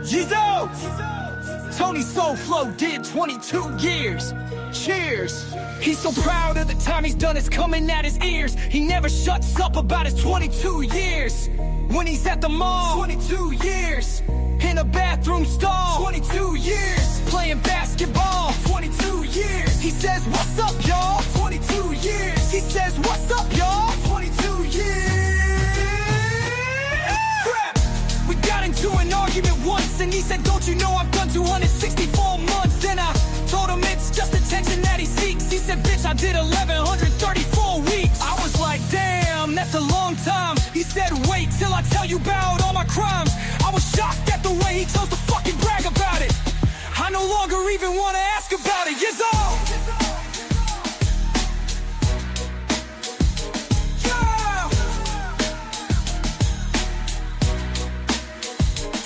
Yizo! Tony Soul Flow did 22 years. Cheers! He's so proud of the time he's done, it's coming at his ears. He never shuts up about his 22 years. When he's at the mall, 22 years. In a bathroom stall, 22 years. Playing basketball, 22 years. He says, what's up, y'all? 22 years. He says, what's up, y'all? 22 years. Crap! We got into an argument once, and he said, don't you know I've done 264 months? Then I told him it's just attention that he seeks. He said, bitch, I did 1,134 weeks. I was like, damn, that's a long time. He said, wait till I tell you about all my crimes. I was shocked at the way he chose to fucking brag about it. I no longer even want to ask about it. Yes, all.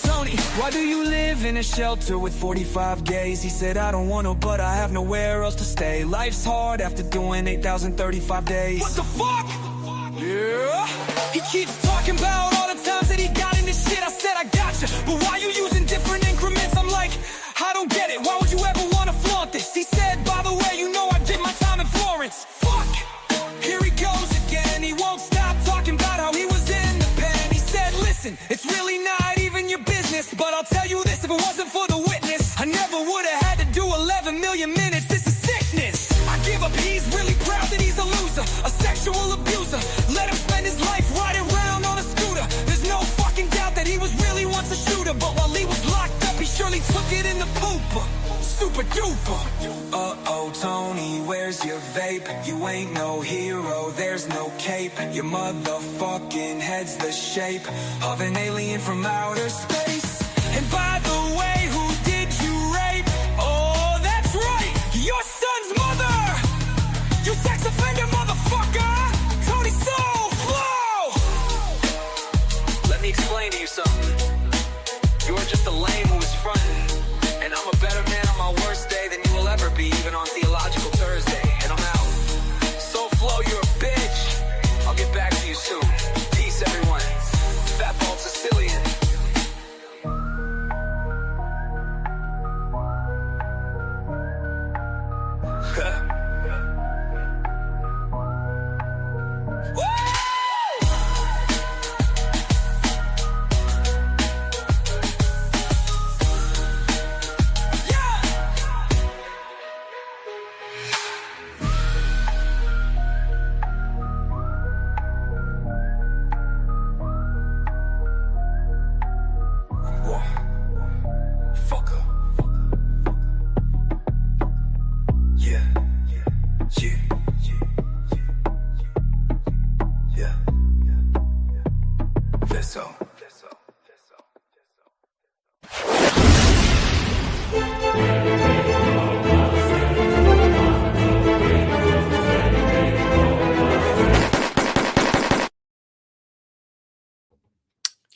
Tony, why do you live in a shelter with 45 gays? He said, I don't want to, but I have nowhere else to stay. Life's hard after doing 8,035 days. What the fuck? Yeah. He keeps talking about all the times that he got in this shit. I said, I gotcha, but why you using different increments? I'm like, I don't get it. Why would you ever want to flaunt this? He said, by the way, you know I did my time in Florence. Fuck. Here he goes again. He won't stop talking about how he was in the pen. He said, listen, it's really not even your business, but I'll tell you this, if it wasn't for the witness, I never would have had to do 11 million minutes. This is sickness. I give up. He's really proud that he's a loser, a sexual abuser. Let him spend his life riding around on a scooter. There's no fucking doubt that he was really once a shooter, but while he was locked up, he surely took it in the pooper. Super duper. Uh-oh, Tony, where's your vape? You ain't no hero, there's no cape. Your motherfucking head's the shape of an alien from outer space. And by the way, who did you rape? Oh, that's right, your son's mother. You sex offender, motherfucker. Tony Soul Flow. Let me explain to you something. You're just a lame who is frontin', and I'm a better man on my worst day than you will ever be, even on Theological Thursday. And I'm out. Soul Flow, you're a bitch. I'll get back to you soon. Peace, everyone. Venmo Bald-Sicilian.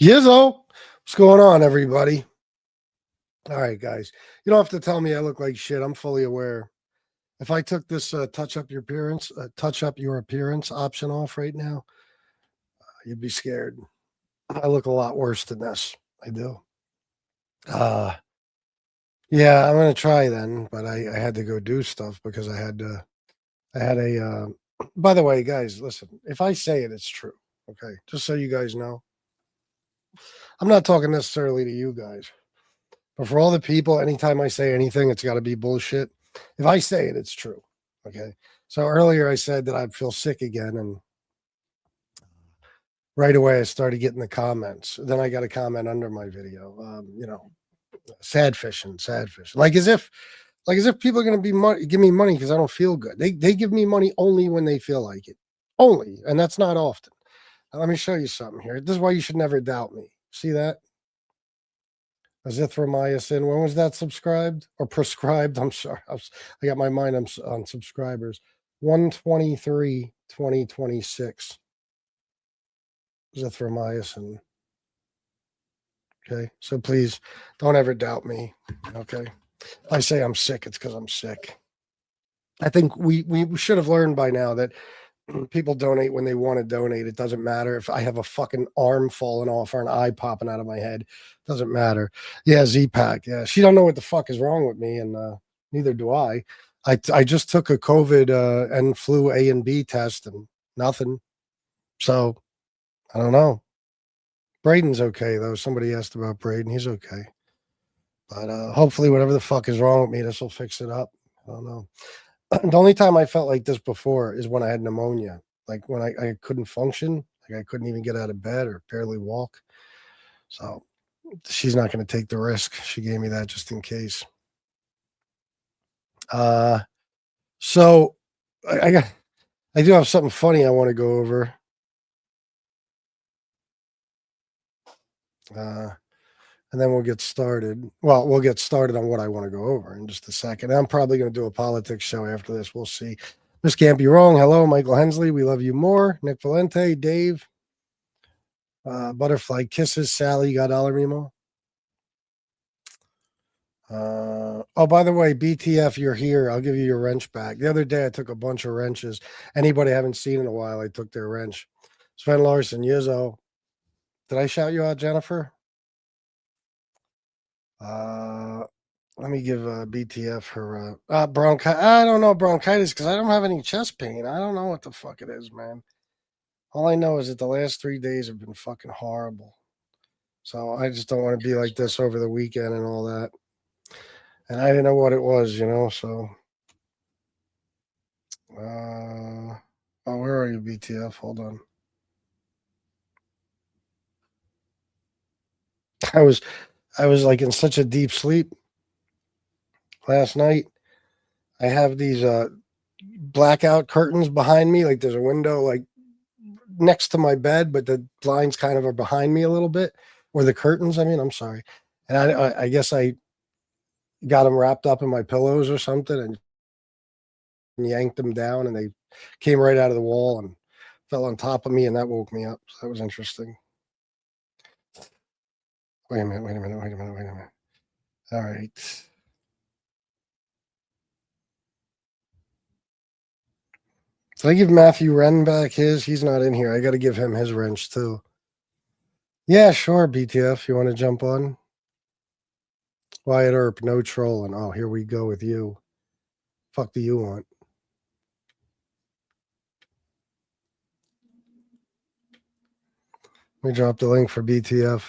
Yizzo, what's going on, everybody? All right, guys. You don't have to tell me I look like shit. I'm fully aware. If I took this touch up your appearance option off right now, you'd be scared. I look a lot worse than this. I do. Yeah, I'm gonna try then, but I had to go do stuff because I had a. By the way, guys, listen. If I say it, it's true. Okay, just so you guys know. I'm not talking necessarily to you guys, but for all the people, anytime I say anything, it's got to be bullshit. If I say it, it's true. Okay. So earlier I said that I'd feel sick again, and right away I started getting the comments. Then I got a comment under my video. Sad fishing. Like as if people are going to give me money because I don't feel good. They give me money only when they feel like it. Only, and that's not often. Now, let me show you something here. This is why you should never doubt me. See that? Azithromycin. When was that subscribed or prescribed? I'm sorry. I got my mind on subscribers. 1/23/2026. Azithromycin. Okay. So please don't ever doubt me. Okay. If I say I'm sick, it's because I'm sick. I think we should have learned by now that People donate when they want to donate. It doesn't matter if I have a fucking arm falling off or an eye popping out of my head. Doesn't matter. Yeah, Z-Pack. Yeah, she don't know what the fuck is wrong with me, and neither do I. I just took a COVID and flu A and B test and nothing. So I don't know. Braden's okay though. Somebody asked about Braden. He's okay. But hopefully, whatever the fuck is wrong with me, this will fix it up. I don't know. The only time I felt like this before is when I had pneumonia. Like when I couldn't function, like I couldn't even get out of bed or barely walk. So she's not going to take the risk. She gave me that just in case. So I do have something funny I want to go over. And then we'll get started. Well, we'll get started on what I want to go over in just a second. I'm probably going to do a politics show after this. We'll see. This can't be wrong. Hello, Michael Hensley. We love you more. Nick Valente, Dave, Butterfly Kisses, Sally. You got dollar Mimo? Oh, by the way, BTF, you're here. I'll give you your wrench back. The other day, I took a bunch of wrenches. Anybody I haven't seen in a while, I took their wrench. Sven Larson, Yizzo. Did I shout you out, Jennifer? Let me give BTF her bronchitis. I don't know bronchitis because I don't have any chest pain. I don't know what the fuck it is, man. All I know is that the last 3 days have been fucking horrible. So I just don't want to be like this over the weekend and all that. And I didn't know what it was, you know, so. Oh, where are you, BTF? Hold on. I was like in such a deep sleep last night. I have these blackout curtains behind me. Like there's a window like next to my bed, but the blinds kind of are behind me a little bit, or the curtains. I mean, I'm sorry. And I guess I got them wrapped up in my pillows or something and yanked them down, and they came right out of the wall and fell on top of me, and that woke me up. So that was interesting. Wait a minute. All right. Did I give Matthew Wren back his? He's not in here. I got to give him his wrench too. Yeah, sure, BTF. You want to jump on? Wyatt Earp, no trolling. Oh, here we go with you. Fuck do you want? Let me drop the link for BTF.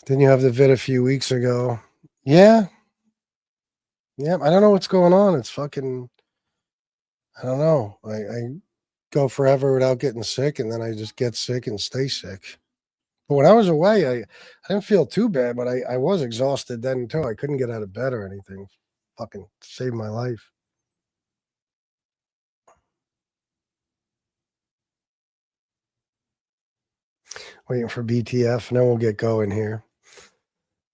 Didn't you have the vid a few weeks ago? Yeah. Yeah, I don't know what's going on. It's fucking, I don't know. I go forever without getting sick, and then I just get sick and stay sick. But when I was away, I didn't feel too bad, but I was exhausted then too. I couldn't get out of bed or anything. Fucking saved my life. Waiting for BTF, and then we'll get going here.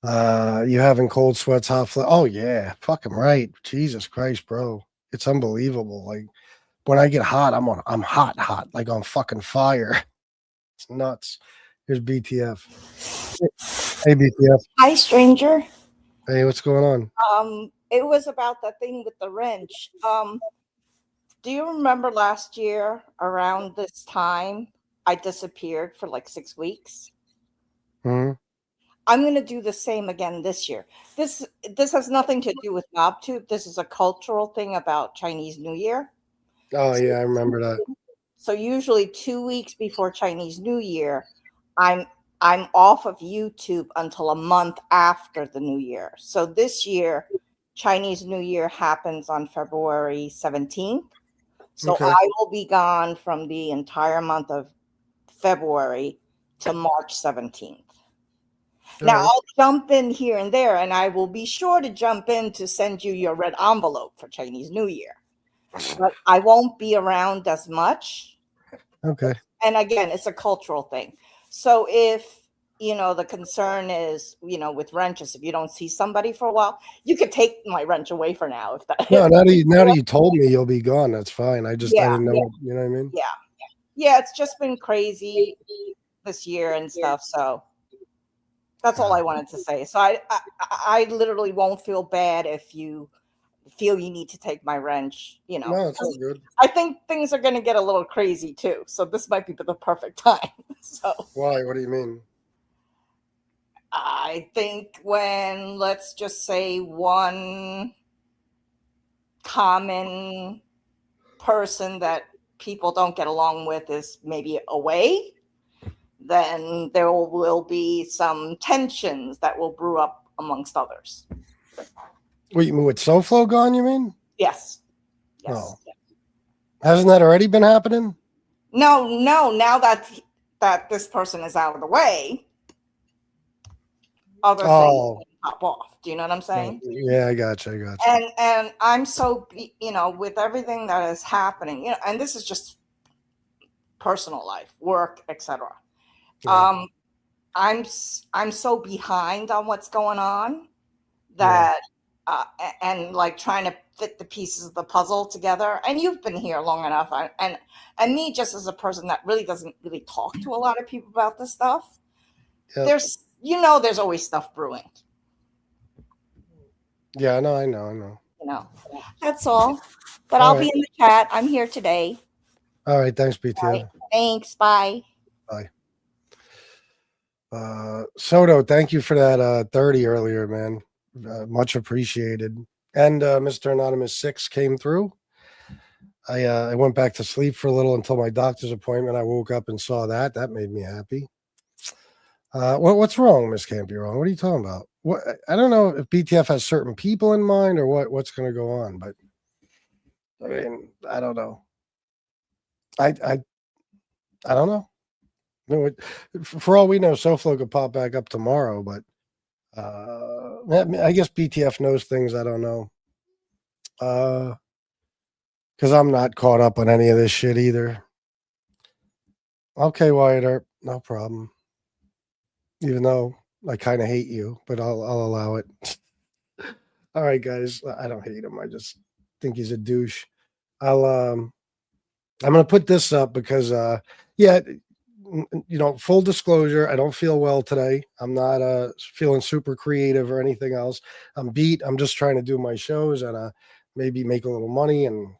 You having cold sweats, hot flu? Oh yeah, fucking right. Jesus Christ, bro, it's unbelievable. Like when I get hot, I'm hot, like on fucking fire. It's nuts. Here's BTF. Hey BTF. Hi, stranger. Hey, what's going on? It was about the thing with the wrench. Do you remember last year around this time I disappeared for like 6 weeks? Mm-hmm. I'm going to do the same again this year. This has nothing to do with Mobtube. This is a cultural thing about Chinese New Year. Oh yeah, I remember that. So usually 2 weeks before Chinese New Year, I'm off of YouTube until a month after the New Year. So this year, Chinese New Year happens on February 17th. So Okay. I will be gone from the entire month of February to March 17th. Now, I'll jump in here and there, and I will be sure to jump in to send you your red envelope for Chinese New Year. But I won't be around as much. Okay. And again, it's a cultural thing. So if, the concern is, with wrenches, if you don't see somebody for a while, you could take my wrench away for now. If that. No, now that you told me you'll be gone, that's fine. I didn't know. You know what I mean? Yeah. Yeah, it's just been crazy this year and stuff. So. That's all I wanted to say. So I literally won't feel bad if you feel you need to take my wrench. You know, No, it's all good. I think things are going to get a little crazy too. So this might be the perfect time. So Why? What do you mean? I think when, let's just say, one common person that people don't get along with is maybe away, then there will be some tensions that will brew up amongst others. What you mean with SoFlo gone, you mean? Yes. Yes. Oh. Hasn't that already been happening? No. Now that this person is out of the way, other things pop off. Do you know what I'm saying? Yeah, I got you. And I'm so, with everything that is happening, and this is just personal life, work, etc. Yeah. I'm so behind on what's going on that, and like trying to fit the pieces of the puzzle together. And you've been here long enough, and me just as a person that really doesn't really talk to a lot of people about this stuff. Yep. There's always stuff brewing. Yeah, I know. That's all. But I'll be in the chat. I'm here today. All right. Thanks, BTO. Right. Thanks. Bye. Bye. Soto, thank you for that 30 earlier, man. Much appreciated. And Mr. Anonymous 6 came through. I went back to sleep for a little until my doctor's appointment. I woke up and saw that. That made me happy. What's wrong, Miss Can't Be Wrong? What are you talking about? What, I don't know if BTF has certain people in mind or what's going to go on, but I mean, I don't know. I don't know. I mean, for all we know, SoFlo could pop back up tomorrow, but I guess BTF knows things I don't know. Because I'm not caught up on any of this shit either. Okay, Wyatt Earp, no problem. Even though I kind of hate you, but I'll allow it. All right, guys. I don't hate him. I just think he's a douche. I'm gonna put this up because full disclosure, I don't feel well today. I'm not feeling super creative or anything else. I'm beat. I'm just trying to do my shows and maybe make a little money and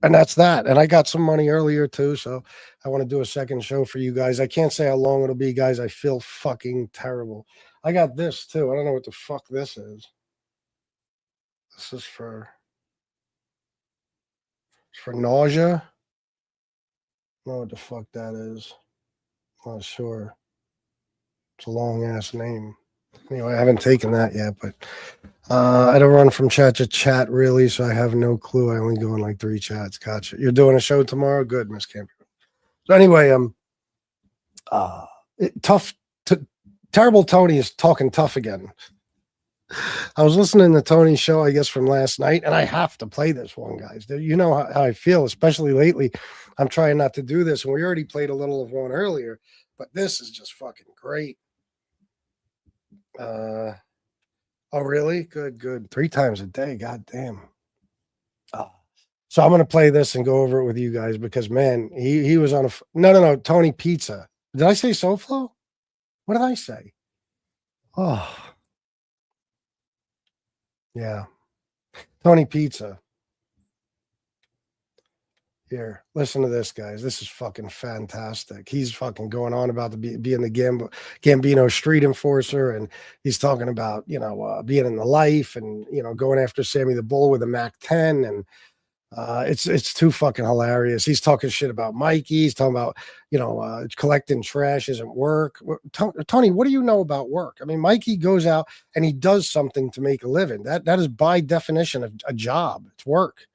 and that's that. And I got some money earlier too, so I want to do a second show for you guys. I can't say how long it'll be, guys. I feel fucking terrible. I got this too. I don't know what the fuck this is. This is for nausea. I don't know what the fuck that is. I'm not sure. It's a long ass name. Anyway, I haven't taken that yet, but I don't run from chat to chat really, so I have no clue. I only go in like 3 chats. Gotcha. You're doing a show tomorrow? Good, Miss Camper. So anyway, Terrible Tony is talking tough again. I was listening to Tony's show, I guess, from last night, and I have to play this one, guys. You know how I feel, especially lately. I'm trying not to do this, and we already played a little of one earlier, but this is just fucking great. Oh, really? Good. 3 times a day. God damn. So I'm going to play this and go over it with you guys because, man, he was on no, Tony Pizza. Did I say SoFlo? What did I say? Oh. Yeah. Tony Pizza. Here, listen to this, guys. This is fucking fantastic. He's fucking going on about being the Gambino street enforcer, and he's talking about, being in the life and, going after Sammy the Bull with a Mac-10, and it's too fucking hilarious. He's talking shit about Mikey. He's talking about, collecting trash isn't work. Tony, what do you know about work? I mean, Mikey goes out and he does something to make a living. That is by definition a job. It's work.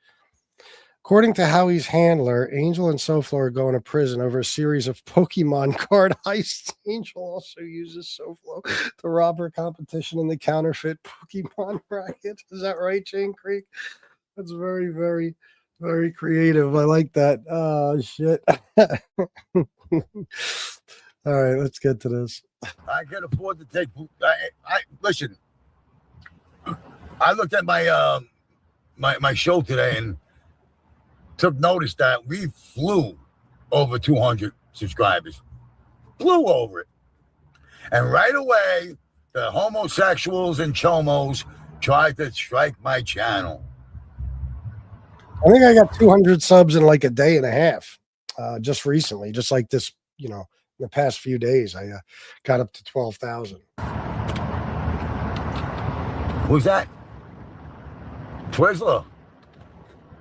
According to Howie's handler, Angel and SoFlo are going to prison over a series of Pokemon card heists. Angel also uses SoFlo to rob her competition in the counterfeit Pokemon racket. Is that right, Chain Creek? That's very, very, very creative. I like that. Oh, shit. All right, let's get to this. I can afford to take. Listen. I looked at my my show today and took notice that we flew over 200 subscribers. Flew over it. And right away, the homosexuals and chomos tried to strike my channel. I think I got 200 subs in like a day and a half, just recently, just like this, you know, in the past few days. I got up to 12,000. Who's that? Twizzler.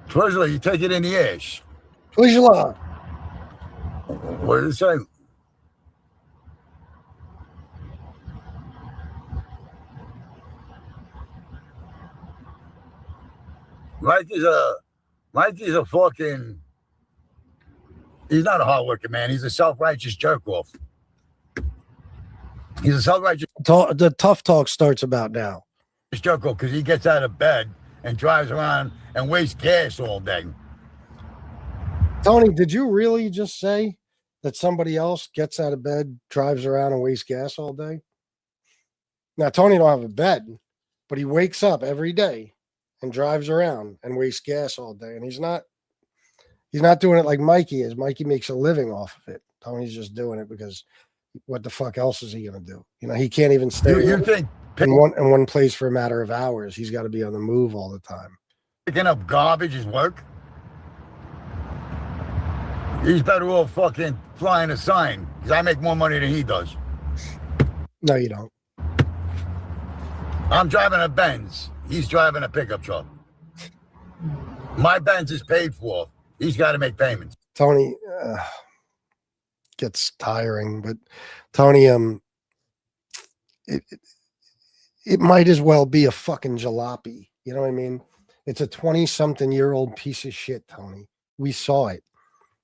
Twizzler, you take it in the ass. Twizzler. What did it say? Mikey's a fucking, he's not a hardworking man. He's a self-righteous jerk off. He's a self-righteous The tough talk starts about now. jerk off because he gets out of bed and drives around and wastes gas all day. Tony, did you really just say that somebody else gets out of bed, drives around, and wastes gas all day? Now, Tony don't have a bed, but he wakes up every day and drives around and wastes gas all day. And he's not doing it like Mikey is. Mikey makes a living off of it. Tony's just doing it because what the fuck else is he gonna do? You know, he can't even stay You think in one place for a matter of hours. He's got to be on the move all the time. picking up garbage is work? He's better off fucking flying a sign because I make more money than he does. No, you don't. I'm driving a Benz. He's driving a pickup truck. My Benz is paid for. He's got to make payments. Tony gets tiring, but Tony, it might as well be a fucking jalopy. You know what I mean? It's a 20-something-year-old piece of shit, Tony. We saw it.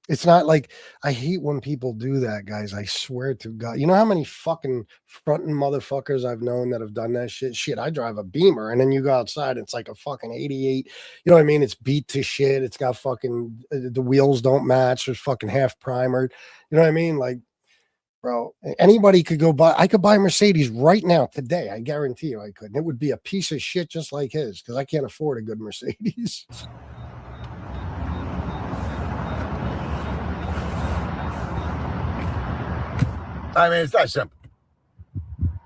It's not like, I hate when people do that, guys. I swear to God. You know how many fucking fronting motherfuckers I've known that have done that shit? Shit, I drive a Beamer, and then you go outside, it's like a fucking 88. You know what I mean? It's beat to shit. It's got fucking, the wheels don't match. There's fucking half primered. You know what I mean? Like, bro, anybody could go buy, I could buy a Mercedes right now, today. I guarantee you I could. And it would be a piece of shit just like his, because I can't afford a good Mercedes. I mean, it's that simple.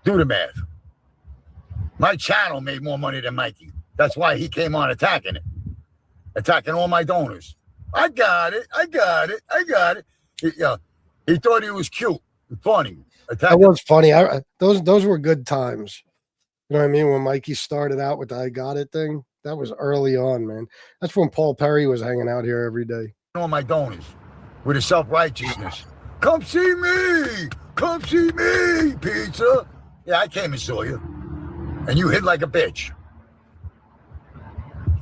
Do the math. My channel made more money than Mikey. That's why he came on attacking it. Attacking all my donors. I got it. He thought he was cute and funny. That was funny. Those were good times. You know what I mean? When Mikey started out with the I got it thing, that was early on, man. That's when Paul Perry was hanging out here every day. All my donors with a self-righteousness. Come see me. Come see me, pizza. Yeah, I came and saw you. And you hid like a bitch.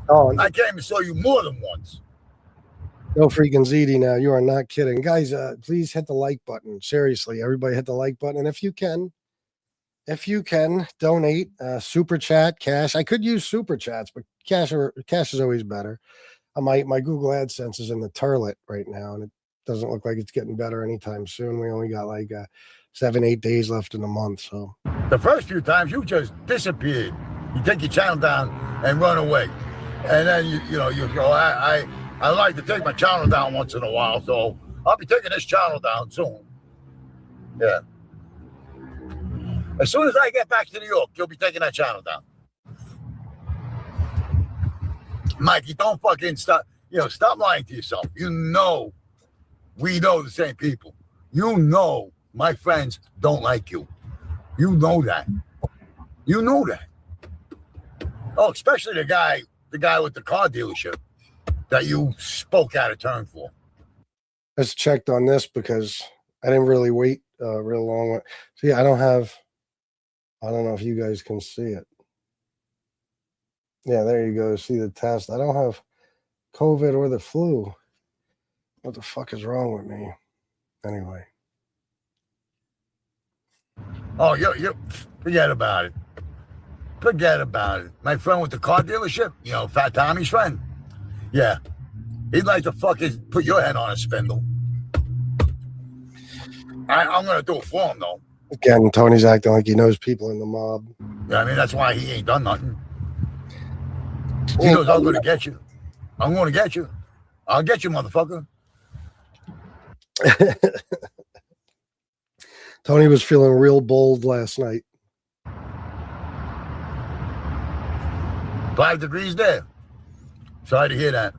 Oh, I came and saw you more than once. No freaking ZD now. You are not kidding. Guys, please hit the like button. Seriously, everybody hit the like button. And if you can, donate, super chat, cash. I could use super chats, but cash is always better. My Google AdSense is in the turlet right now, and it doesn't look like it's getting better anytime soon. We only got like 7-8 days left in the month. So the first few times you just disappeared. You take your channel down and run away. And then you go, I like to take my channel down once in a while, so I'll be taking this channel down soon. Yeah. As soon as I get back to New York, you'll be taking that channel down. Mikey, don't fucking stop. Stop lying to yourself. We know the same people. My friends don't like you. You know that. Oh, especially the guy with the car dealership that you spoke out of turn for. I just checked on this because I didn't really wait real long. See, I don't know if you guys can see it. Yeah, there you go. See the test. I don't have COVID or the flu. What the fuck is wrong with me? Anyway. Oh, you forget about it. My friend with the car dealership, Fat Tommy's friend. Yeah. He'd like to fucking put your head on a spindle. I'm going to do it for him, though. Again, Tony's acting like he knows people in the mob. Yeah, I mean, that's why he ain't done nothing. He knows I'm going to get you. I'm going to get you. I'll get you, motherfucker. Tony was feeling real bold last night. 5 degrees there. Sorry to hear that.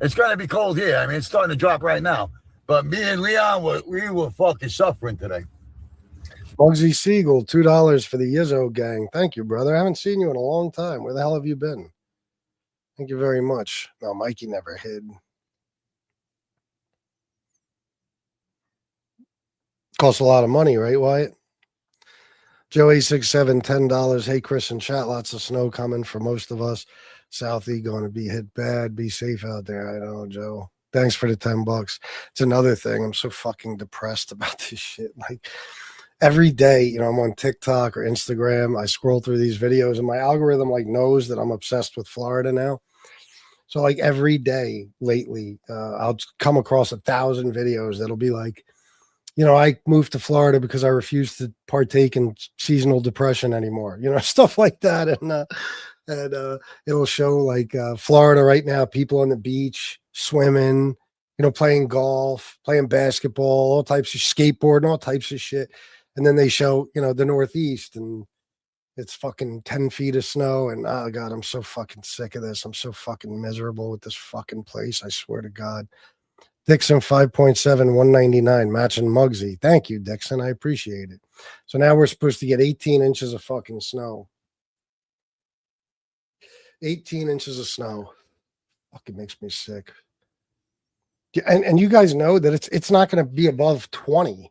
It's going to be cold here. I mean, it's starting to drop right now. But me and Leon, we were fucking suffering today. Bugsy Siegel, $2 for the Yizzo gang. Thank you, brother. I haven't seen you in a long time. Where the hell have you been? Thank you very much. No, Mikey never hid. Costs a lot of money, right, Wyatt? Joe867, $10. Hey, Chris and chat. Lots of snow coming for most of us. Southie going to be hit bad. Be safe out there. I know, Joe. Thanks for the $10. It's another thing. I'm so fucking depressed about this shit. Like every day, you know, I'm on TikTok or Instagram. I scroll through these videos and my algorithm like knows that I'm obsessed with Florida now. So like every day lately, I'll come across 1,000 videos that'll be like, you know, I moved to Florida because I refuse to partake in seasonal depression anymore, you know, stuff like that. And it'll show like Florida right now, people on the beach, swimming, you know, playing golf, playing basketball, all types of skateboarding, all types of shit. And then they show, you know, the Northeast and it's fucking 10 feet of snow. And oh God, I'm so fucking sick of this. I'm so fucking miserable with this fucking place. I swear to God. Dixon 5.7, 199, matching Muggsy. Thank you, Dixon. I appreciate it. So now we're supposed to get 18 inches of fucking snow. 18 inches of snow. Fucking makes me sick. And you guys know that it's not going to be above 20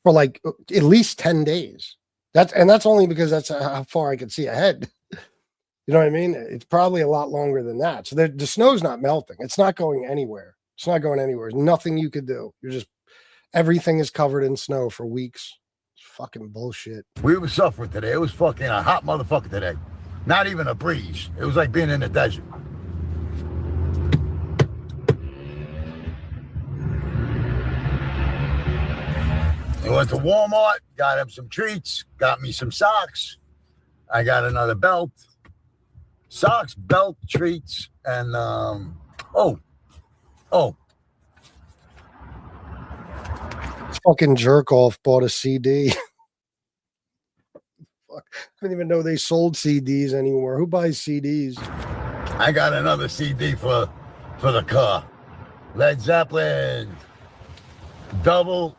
for like at least 10 days. That's only because that's how far I can see ahead. You know what I mean? It's probably a lot longer than that. So the snow's not melting. It's not going anywhere. It's not going anywhere. There's nothing you could do. Everything is covered in snow for weeks. It's fucking bullshit. We were suffering today. It was fucking a hot motherfucker today. Not even a breeze. It was like being in the desert. I went to Walmart, got him some treats, got me some socks. I got another belt. Socks, belt, treats, and Fucking jerk off bought a CD. Fuck. I didn't even know they sold CDs anymore. Who buys CDs? I got another CD for the car. Led Zeppelin. Double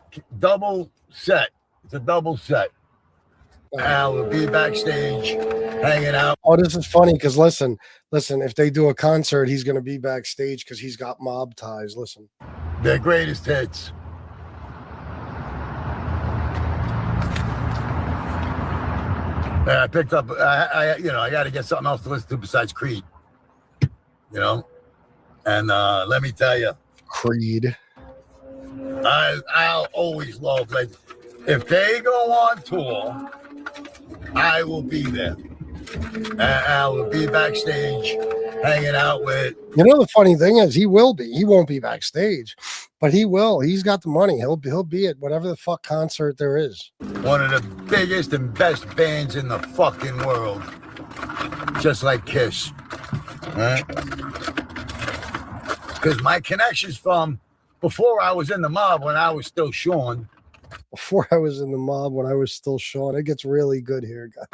set. It's a double set. I will be backstage hanging out. Oh, this is funny because listen, if they do a concert, he's going to be backstage because he's got mob ties. Listen. Their greatest hits. I picked up, I got to get something else to listen to besides Creed, you know? And let me tell you. Creed. I'll always love, like, if they go on tour, I will be there. And I will be backstage hanging out with. You know, the funny thing is he will be. He won't be backstage, but he will. He's got the money. He'll be at whatever the fuck concert there is. One of the biggest and best bands in the fucking world. Just like Kiss. Right? Because my connections from before I was in the mob when I was still Sean. Before I was in the mob when I was still Sean. It gets really good here, guys.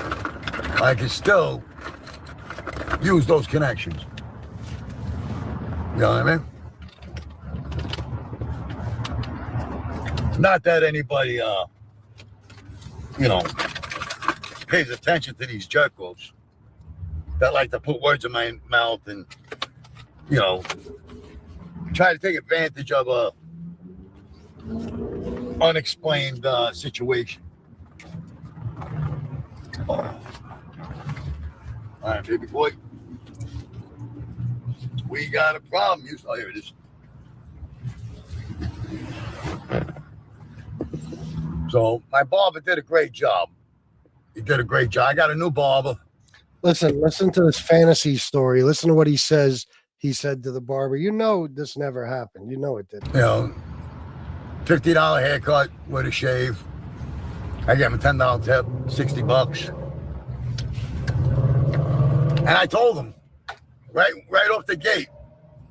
I can still use those connections. You know what I mean? Not that anybody, pays attention to these jerk-offs that like to put words in my mouth and, try to take advantage of a unexplained situation. Oh. All right, baby boy. We got a problem. Oh, here it is. So my barber did a great job. He did a great job. I got a new barber. Listen to this fantasy story. Listen to what he says. He said to the barber, you know this never happened. You know it didn't. $50 haircut with a shave. I gave him a $10 tip, $60. And I told him right off the gate,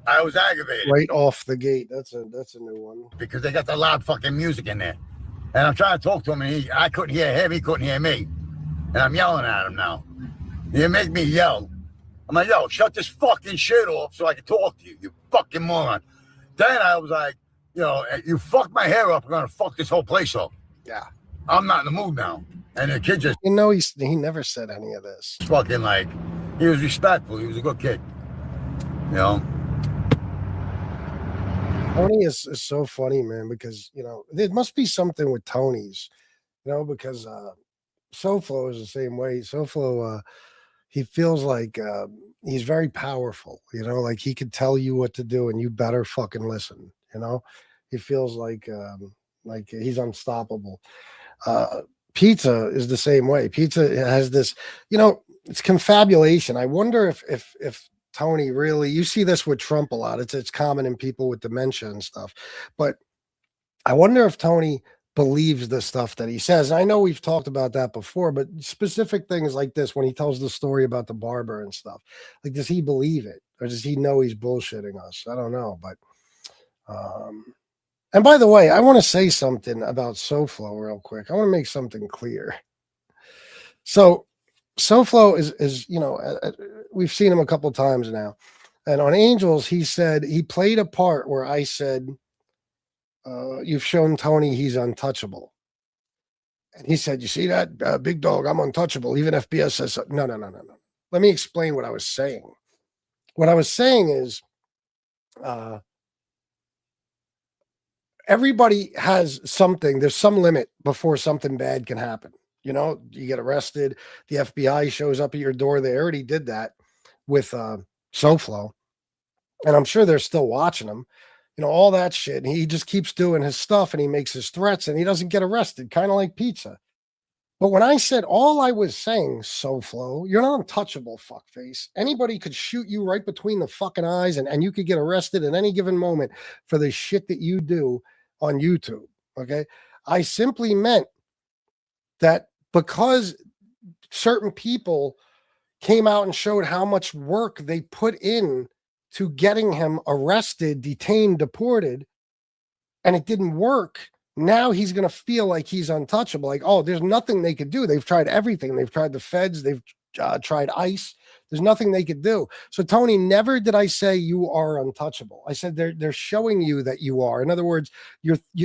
I was aggravated. Right off the gate. That's a new one. Because they got the loud fucking music in there. And I'm trying to talk to him, and I couldn't hear him. He couldn't hear me. And I'm yelling at him now. He make me yell. I'm like, yo, shut this fucking shit off so I can talk to you, you fucking moron. Then I was like, you know, you fuck my hair up, I'm going to fuck this whole place up. Yeah. I'm not in the mood now. And the kid just... You know, he never said any of this. Fucking like, he was respectful. He was a good kid. You know? Tony is so funny, man, because, you know, there must be something with Tony's, you know, because SoFlo is the same way. SoFlo, he feels like he's very powerful, you know, like he could tell you what to do and you better fucking listen, you know? He feels like he's unstoppable. Pizza is the same way. Pizza has this, you know, it's confabulation. I wonder if Tony really, you see this with Trump a lot. It's common in people with dementia and stuff, but I wonder if Tony believes the stuff that he says. I know we've talked about that before, but specific things like this, when he tells the story about the barber and stuff, like, does he believe it or does he know he's bullshitting us? I don't know, but, and by the way, I want to say something about SoFlo real quick. I want to make something clear. So SoFlo is, you know, we've seen him a couple times now. And on Angels, he said he played a part where I said, you've shown Tony he's untouchable. And he said, you see that, big dog, I'm untouchable. Even FBS says so. No. Let me explain what I was saying. What I was saying is, everybody has something. There's some limit before something bad can happen. You know, you get arrested. The FBI shows up at your door. They already did that with SoFlo. And I'm sure they're still watching him. You know, all that shit. And he just keeps doing his stuff and he makes his threats and he doesn't get arrested, kind of like pizza. But when I said all I was saying, SoFlo, you're not untouchable, fuckface. Anybody could shoot you right between the fucking eyes and you could get arrested at any given moment for the shit that you do on YouTube. Okay. I simply meant that because certain people came out and showed how much work they put in to getting him arrested, detained, deported, and it didn't work. Now he's going to feel like he's untouchable. Like, oh, there's nothing they could do. They've tried everything. They've tried the feds. They've tried ICE. There's nothing they could do. So Tony, never did I say you are untouchable. I said they're showing you that you are. In other words,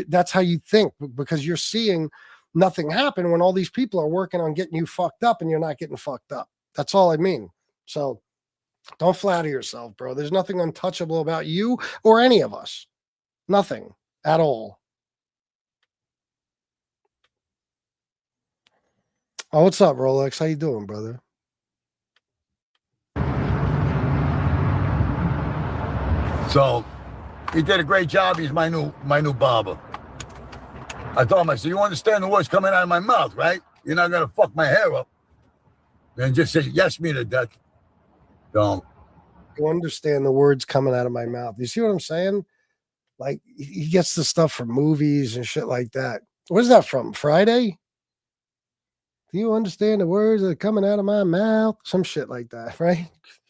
that's how you think, because you're seeing nothing happen when all these people are working on getting you fucked up and you're not getting fucked up. That's all I mean. So don't flatter yourself, bro. There's nothing untouchable about you or any of us. Nothing at all. Oh, what's up, Rolex? How you doing, brother? So he did a great job. He's my new barber. I told him, I said, you understand the words coming out of my mouth, right? You're not going to fuck my hair up. And just say, yes, me to death. Don't. You understand the words coming out of my mouth. You see what I'm saying? Like, he gets the stuff from movies and shit like that. What is that from? Friday? Do you understand the words that are coming out of my mouth? Some shit like that, right?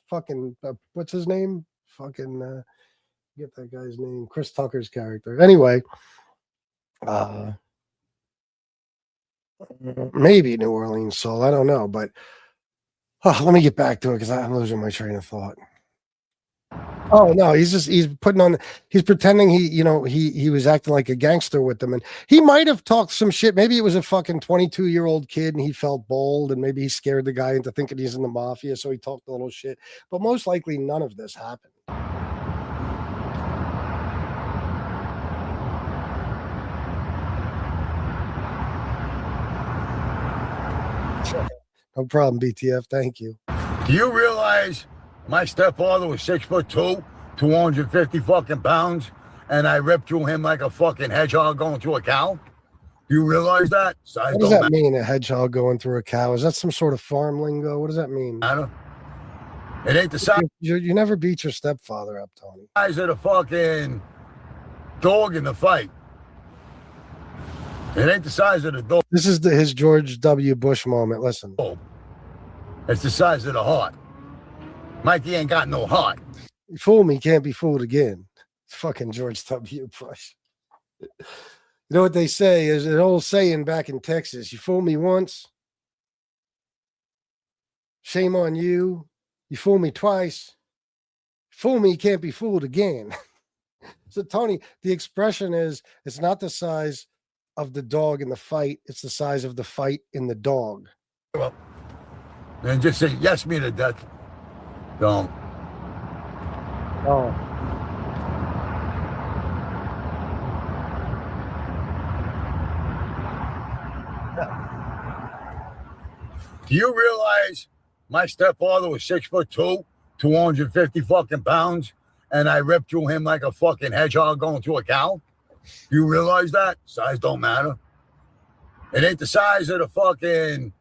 Fucking, what's his name? Fucking, get that guy's name. Chris Tucker's character. Anyway, maybe New Orleans Soul. I don't know, but let me get back to it because I'm losing my train of thought. Oh no, he's pretending he was acting like a gangster with them, and he might have talked some shit. Maybe it was a fucking 22-year-old kid and he felt bold and maybe he scared the guy into thinking he's in the mafia, so he talked a little shit. But most likely none of this happened. No problem, BTF. Thank you. Do you realize my stepfather was 6'2", 250 fucking pounds, and I ripped through him like a fucking hedgehog going through a cow? Do you realize that? What does that mean, a hedgehog going through a cow? Is that some sort of farm lingo? What does that mean? I don't. It ain't the size. You never beat your stepfather up, Tony. Size of the fucking dog in the fight. It ain't the size of the dog. This is his George W. Bush moment. Listen. It's the size of the heart. Mikey ain't got no heart. You fool me, can't be fooled again. It's fucking George W. Bush. You know what they say is an old saying back in Texas: you fool me once, shame on you. You fool me twice, fool me, you can't be fooled again. So, Tony, the expression is, it's not the size of the dog in the fight, it's the size of the fight in the dog. Well, and just say, yes, me to death. Don't. Oh. Do you realize my stepfather was 6'2", 250 fucking pounds, and I ripped through him like a fucking hedgehog going through a cow? Do you realize that? Size don't matter. It ain't the size of the fucking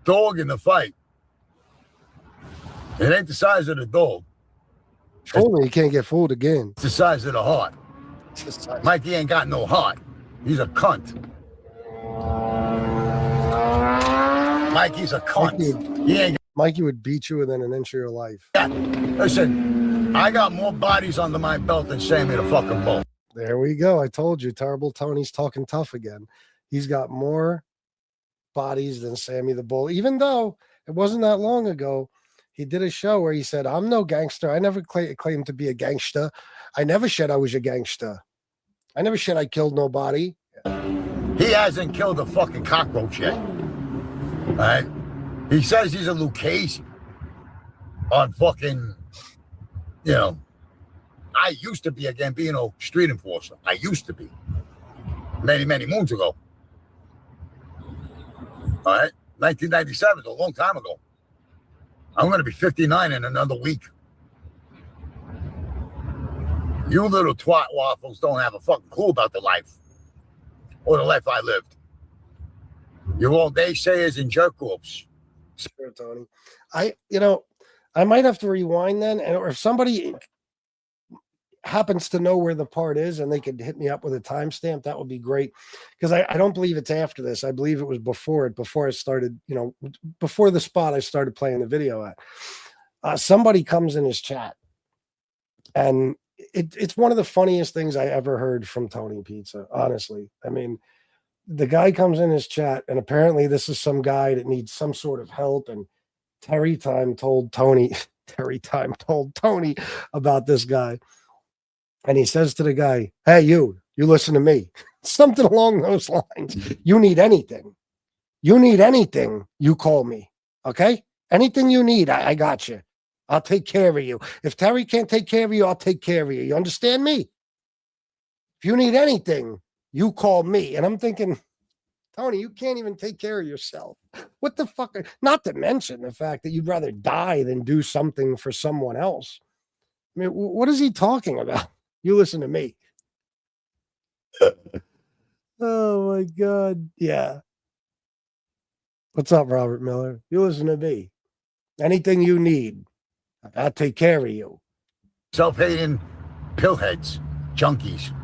dog in the fight. It ain't the size of the dog. Only you can't get fooled again. It's the size of the heart. Mikey ain't got no heart. He's a cunt. Mikey's a cunt. Mikey would beat you within an inch of your life. Yeah. Listen, I got more bodies under my belt than Sammy the fucking Bull. There we go. I told you, Terrible Tony's talking tough again. He's got more bodies than Sammy the Bull, even though it wasn't that long ago. He did a show where he said, I'm no gangster. I never claimed to be a gangster. I never said I was a gangster. I never said I killed nobody. He hasn't killed a fucking cockroach yet. All right? He says he's a Lucchese on fucking, you know. I used to be a Gambino street enforcer. I used to be. Many, many moons ago. All right? 1997 is a long time ago. I'm going to be 59 in another week. You little twat waffles don't have a fucking clue about the life. Or the life I lived. You're all naysayers and jerk-offs. Sure, Tony. I might have to rewind then. Or if somebody happens to know where the part is and they could hit me up with a timestamp, that would be great. Because I don't believe it's after this. I believe it was before it, before I started, before the spot I started playing the video at. Somebody comes in his chat, and it's one of the funniest things I ever heard from Tony Pizza, honestly. I mean, the guy comes in his chat, and apparently this is some guy that needs some sort of help, and Terry Time told Tony about this guy. And he says to the guy, hey, you listen to me. Something along those lines. You need anything, you call me. Okay? Anything you need, I got you. I'll take care of you. If Terry can't take care of you, I'll take care of you. You understand me? If you need anything, you call me. And I'm thinking, Tony, you can't even take care of yourself. What the fuck? Not to mention the fact that you'd rather die than do something for someone else. I mean, what is he talking about? You listen to me. Oh, my God. Yeah. What's up, Robert Miller? You listen to me. Anything you need, I'll take care of you. Self-hating pillheads, junkies.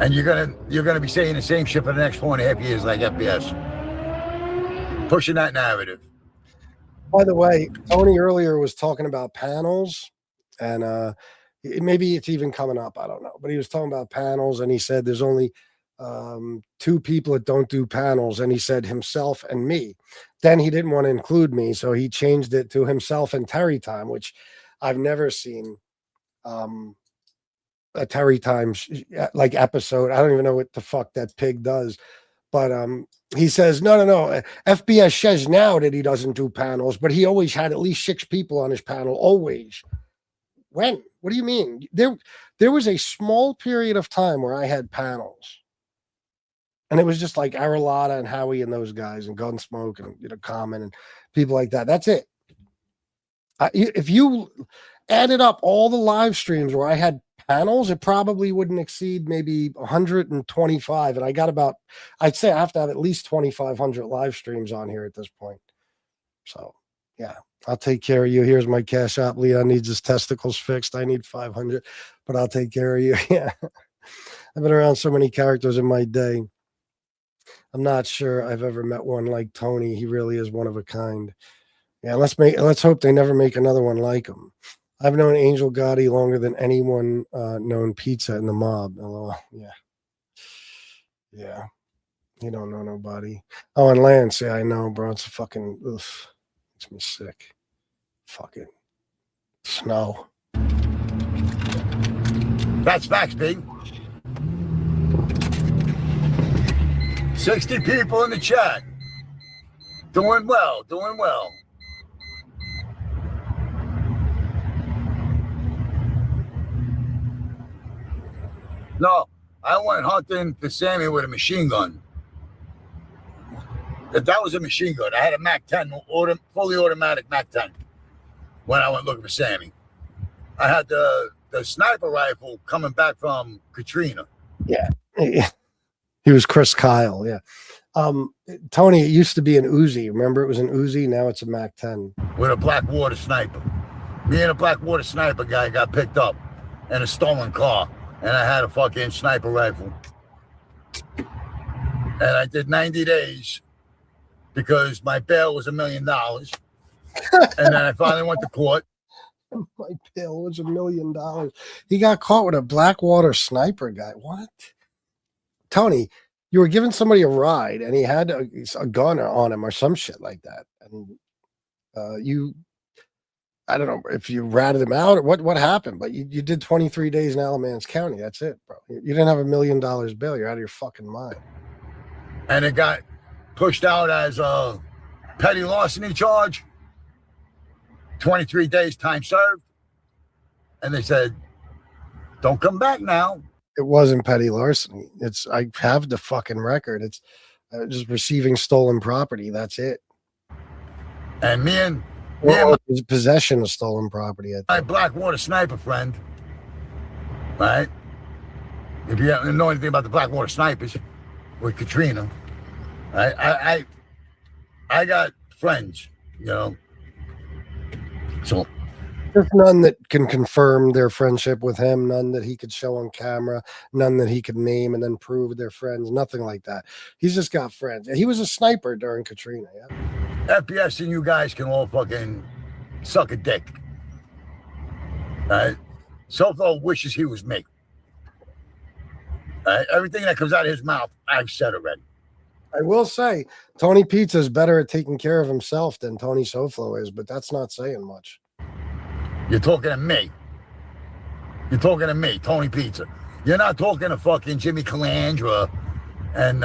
And you're gonna be saying the same shit for the next 4.5 years like FBS. Pushing that narrative. By the way, Tony earlier was talking about panels, and maybe it's even coming up. I don't know. But he was talking about panels, and he said there's only 2 people that don't do panels, and he said himself and me. Then he didn't want to include me, so he changed it to himself and Terry Time, which I've never seen a Terry Time like episode. I don't even know what the fuck that pig does. But he says, no. FBS says now that he doesn't do panels, but he always had at least 6 people on his panel, always. When? What do you mean? There was a small period of time where I had panels. And it was just like Aralotta and Howie and those guys and Gunsmoke and Common and people like that. That's it. If you added up all the live streams where I had panels, it probably wouldn't exceed maybe 125. And I got about, I'd say I have to have at least 2,500 live streams on here at this point. So, yeah, I'll take care of you. Here's my cash app. Leon needs his testicles fixed. I need 500, but I'll take care of you. Yeah. I've been around so many characters in my day. I'm not sure I've ever met one like Tony. He really is one of a kind. Yeah, let's hope they never make another one like him. I've known Angel Gotti longer than anyone known Pizza in the mob. Oh, yeah. Yeah. You don't know nobody. Oh, and Lance, yeah, I know, bro. It's a fucking, ugh, makes me sick. Fucking snow. That's facts, big. 60 people in the chat. Doing well, doing well. No, I went hunting for Sammy with a machine gun. That was a machine gun. I had a Mac 10, fully automatic Mac 10 when I went looking for Sammy. I had the sniper rifle coming back from Katrina. Yeah. He was Chris Kyle, yeah. Tony, it used to be an Uzi. Remember, it was an Uzi. Now it's a Mac 10 with a Blackwater sniper. Me and a Blackwater sniper guy got picked up in a stolen car, and I had a fucking sniper rifle. And I did 90 days because my bail was $1 million. And then I finally went to court. My bail was $1 million. He got caught with a Blackwater sniper guy. What? Tony, you were giving somebody a ride and he had a gun on him or some shit like that. And I don't know if you ratted him out or what happened, but you did 23 days in Alamance County. That's it, bro. You didn't have $1 million bail. You're out of your fucking mind. And it got pushed out as a petty larceny charge. 23 days time served. And they said, don't come back now. It wasn't petty larceny. I have the fucking record. It's just receiving stolen property. That's it. And me and possession of stolen property. My Blackwater sniper friend, right? If you don't know anything about the Blackwater snipers with Katrina, I got friends, you know. So there's none that can confirm their friendship with him, none that he could show on camera, none that he could name and then prove they're friends, nothing like that. He's just got friends. He was a sniper during Katrina, yeah. FPS and you guys can all fucking suck a dick. Right? Soflo wishes he was me. Right? Everything that comes out of his mouth, I've said already. I will say, Tony Pizza is better at taking care of himself than Tony Soflo is, but that's not saying much. You're talking to me. You're talking to me, Tony Pizza. You're not talking to fucking Jimmy Calandra and,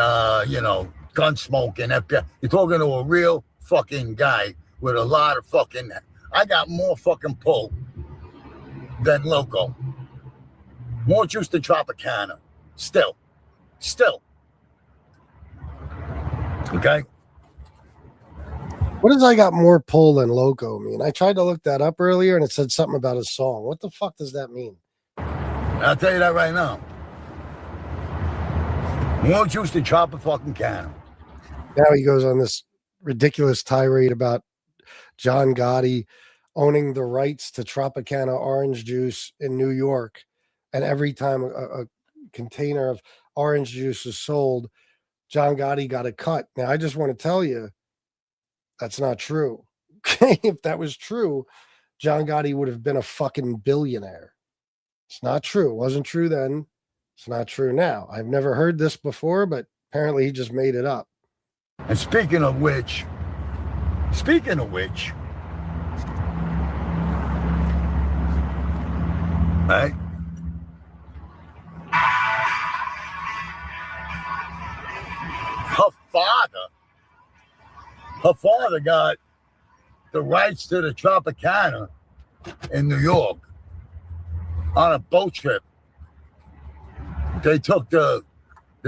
Gunsmoke and FBI. You're talking to a real fucking guy with a lot of fucking... I got more fucking pull than Loco. More juice than Tropicana. Still. Okay? What does I got more pull than Loco mean? I tried to look that up earlier and it said something about his song. What the fuck does that mean? I'll tell you that right now. More juice than Tropicana. Now he goes on this ridiculous tirade about John Gotti owning the rights to Tropicana orange juice in New York. And every time a container of orange juice is sold, John Gotti got a cut. Now, I just want to tell you, that's not true. Okay, if that was true, John Gotti would have been a fucking billionaire. It's not true. It wasn't true then. It's not true now. I've never heard this before, but apparently he just made it up. And speaking of which, right? Her father got the rights to the Tropicana in New York on a boat trip. They took the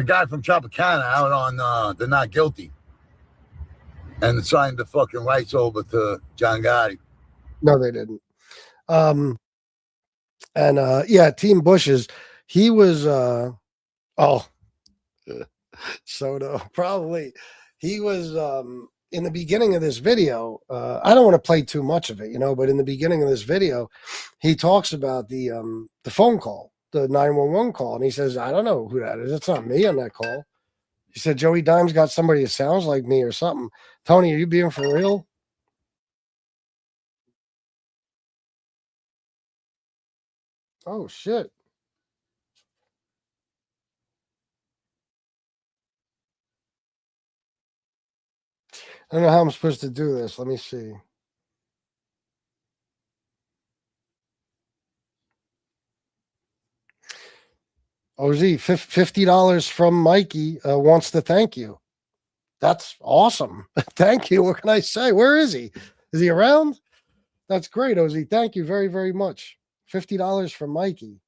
guy from Tropicana out on the not guilty and signed the fucking rights over to John Gotti. No, they didn't. Team Bush's, he was Soto, probably. He was in the beginning of this video. I don't want to play too much of it, but in the beginning of this video, he talks about the phone call, the 911 call, and he says, I don't know who that is. It's not me on that call. He said, Joey Dime's got somebody that sounds like me or something. Tony, are you being for real? Oh, shit. I don't know how I'm supposed to do this. Let me see. OZ, $50 from Mikey wants to thank you. That's awesome. Thank you. What can I say? Where is he? Is he around? That's great, OZ. Thank you very, very much. $50 from Mikey.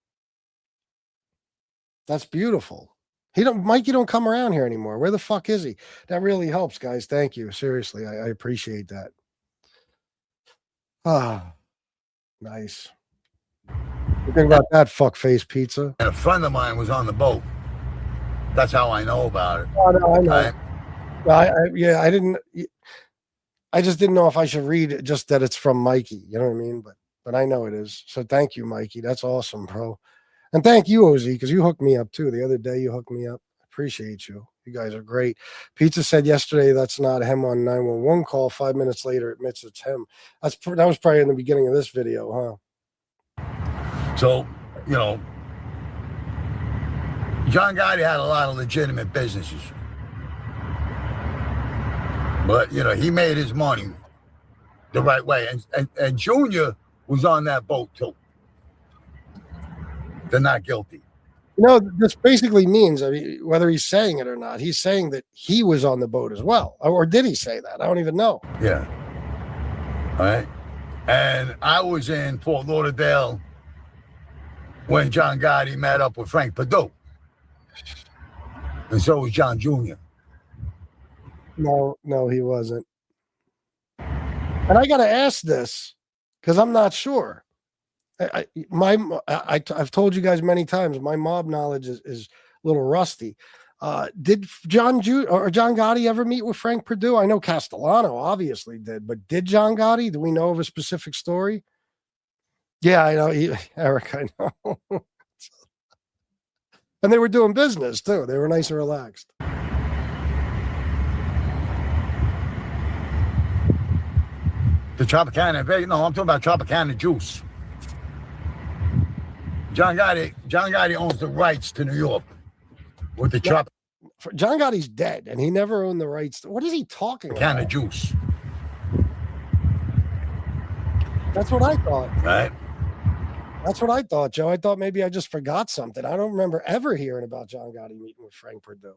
That's beautiful. Mikey don't come around here anymore. Where the fuck is he? That really helps, guys. Thank you. Seriously, I appreciate that. Ah, nice. You think about that fuckface pizza? And a friend of mine was on the boat. That's how I know about it. Oh, no, I know. I didn't. I just didn't know if I should read just that it's from Mikey. You know what I mean? But I know it is. So thank you, Mikey. That's awesome, bro. And thank you, OZ, because you hooked me up too. The other day you hooked me up. Appreciate you. You guys are great. Pizza said yesterday that's not him on 911 call. 5 minutes later admits it's him. That was probably in the beginning of this video, huh? So, you know, John Gotti had a lot of legitimate businesses. But, you know, he made his money the right way. And Junior was on that boat, too. They're not guilty. You know, this basically means, I mean, whether he's saying it or not, he's saying that he was on the boat as well. Or did he say that? I don't even know. Yeah. All right. And I was in Fort Lauderdale when John Gotti met up with Frank Perdue. And so was John Jr. No, he wasn't. And I got to ask this because I'm not sure. I've told you guys many times, my mob knowledge is a little rusty. Did John Gotti ever meet with Frank Perdue? I know Castellano obviously did, but did John Gotti? Do we know of a specific story? Yeah, I know. Eric, I know. And they were doing business too. They were nice and relaxed. The Tropicana, no, I'm talking about Tropicana juice. John Gotti owns the rights to New York with the Tropicana. John Gotti's dead, and he never owned the rights. What is he talking about? Tropicana juice. That's what I thought. Right. That's what I thought, Joe. I thought maybe I just forgot something. I don't remember ever hearing about John Gotti meeting with Frank Perdue.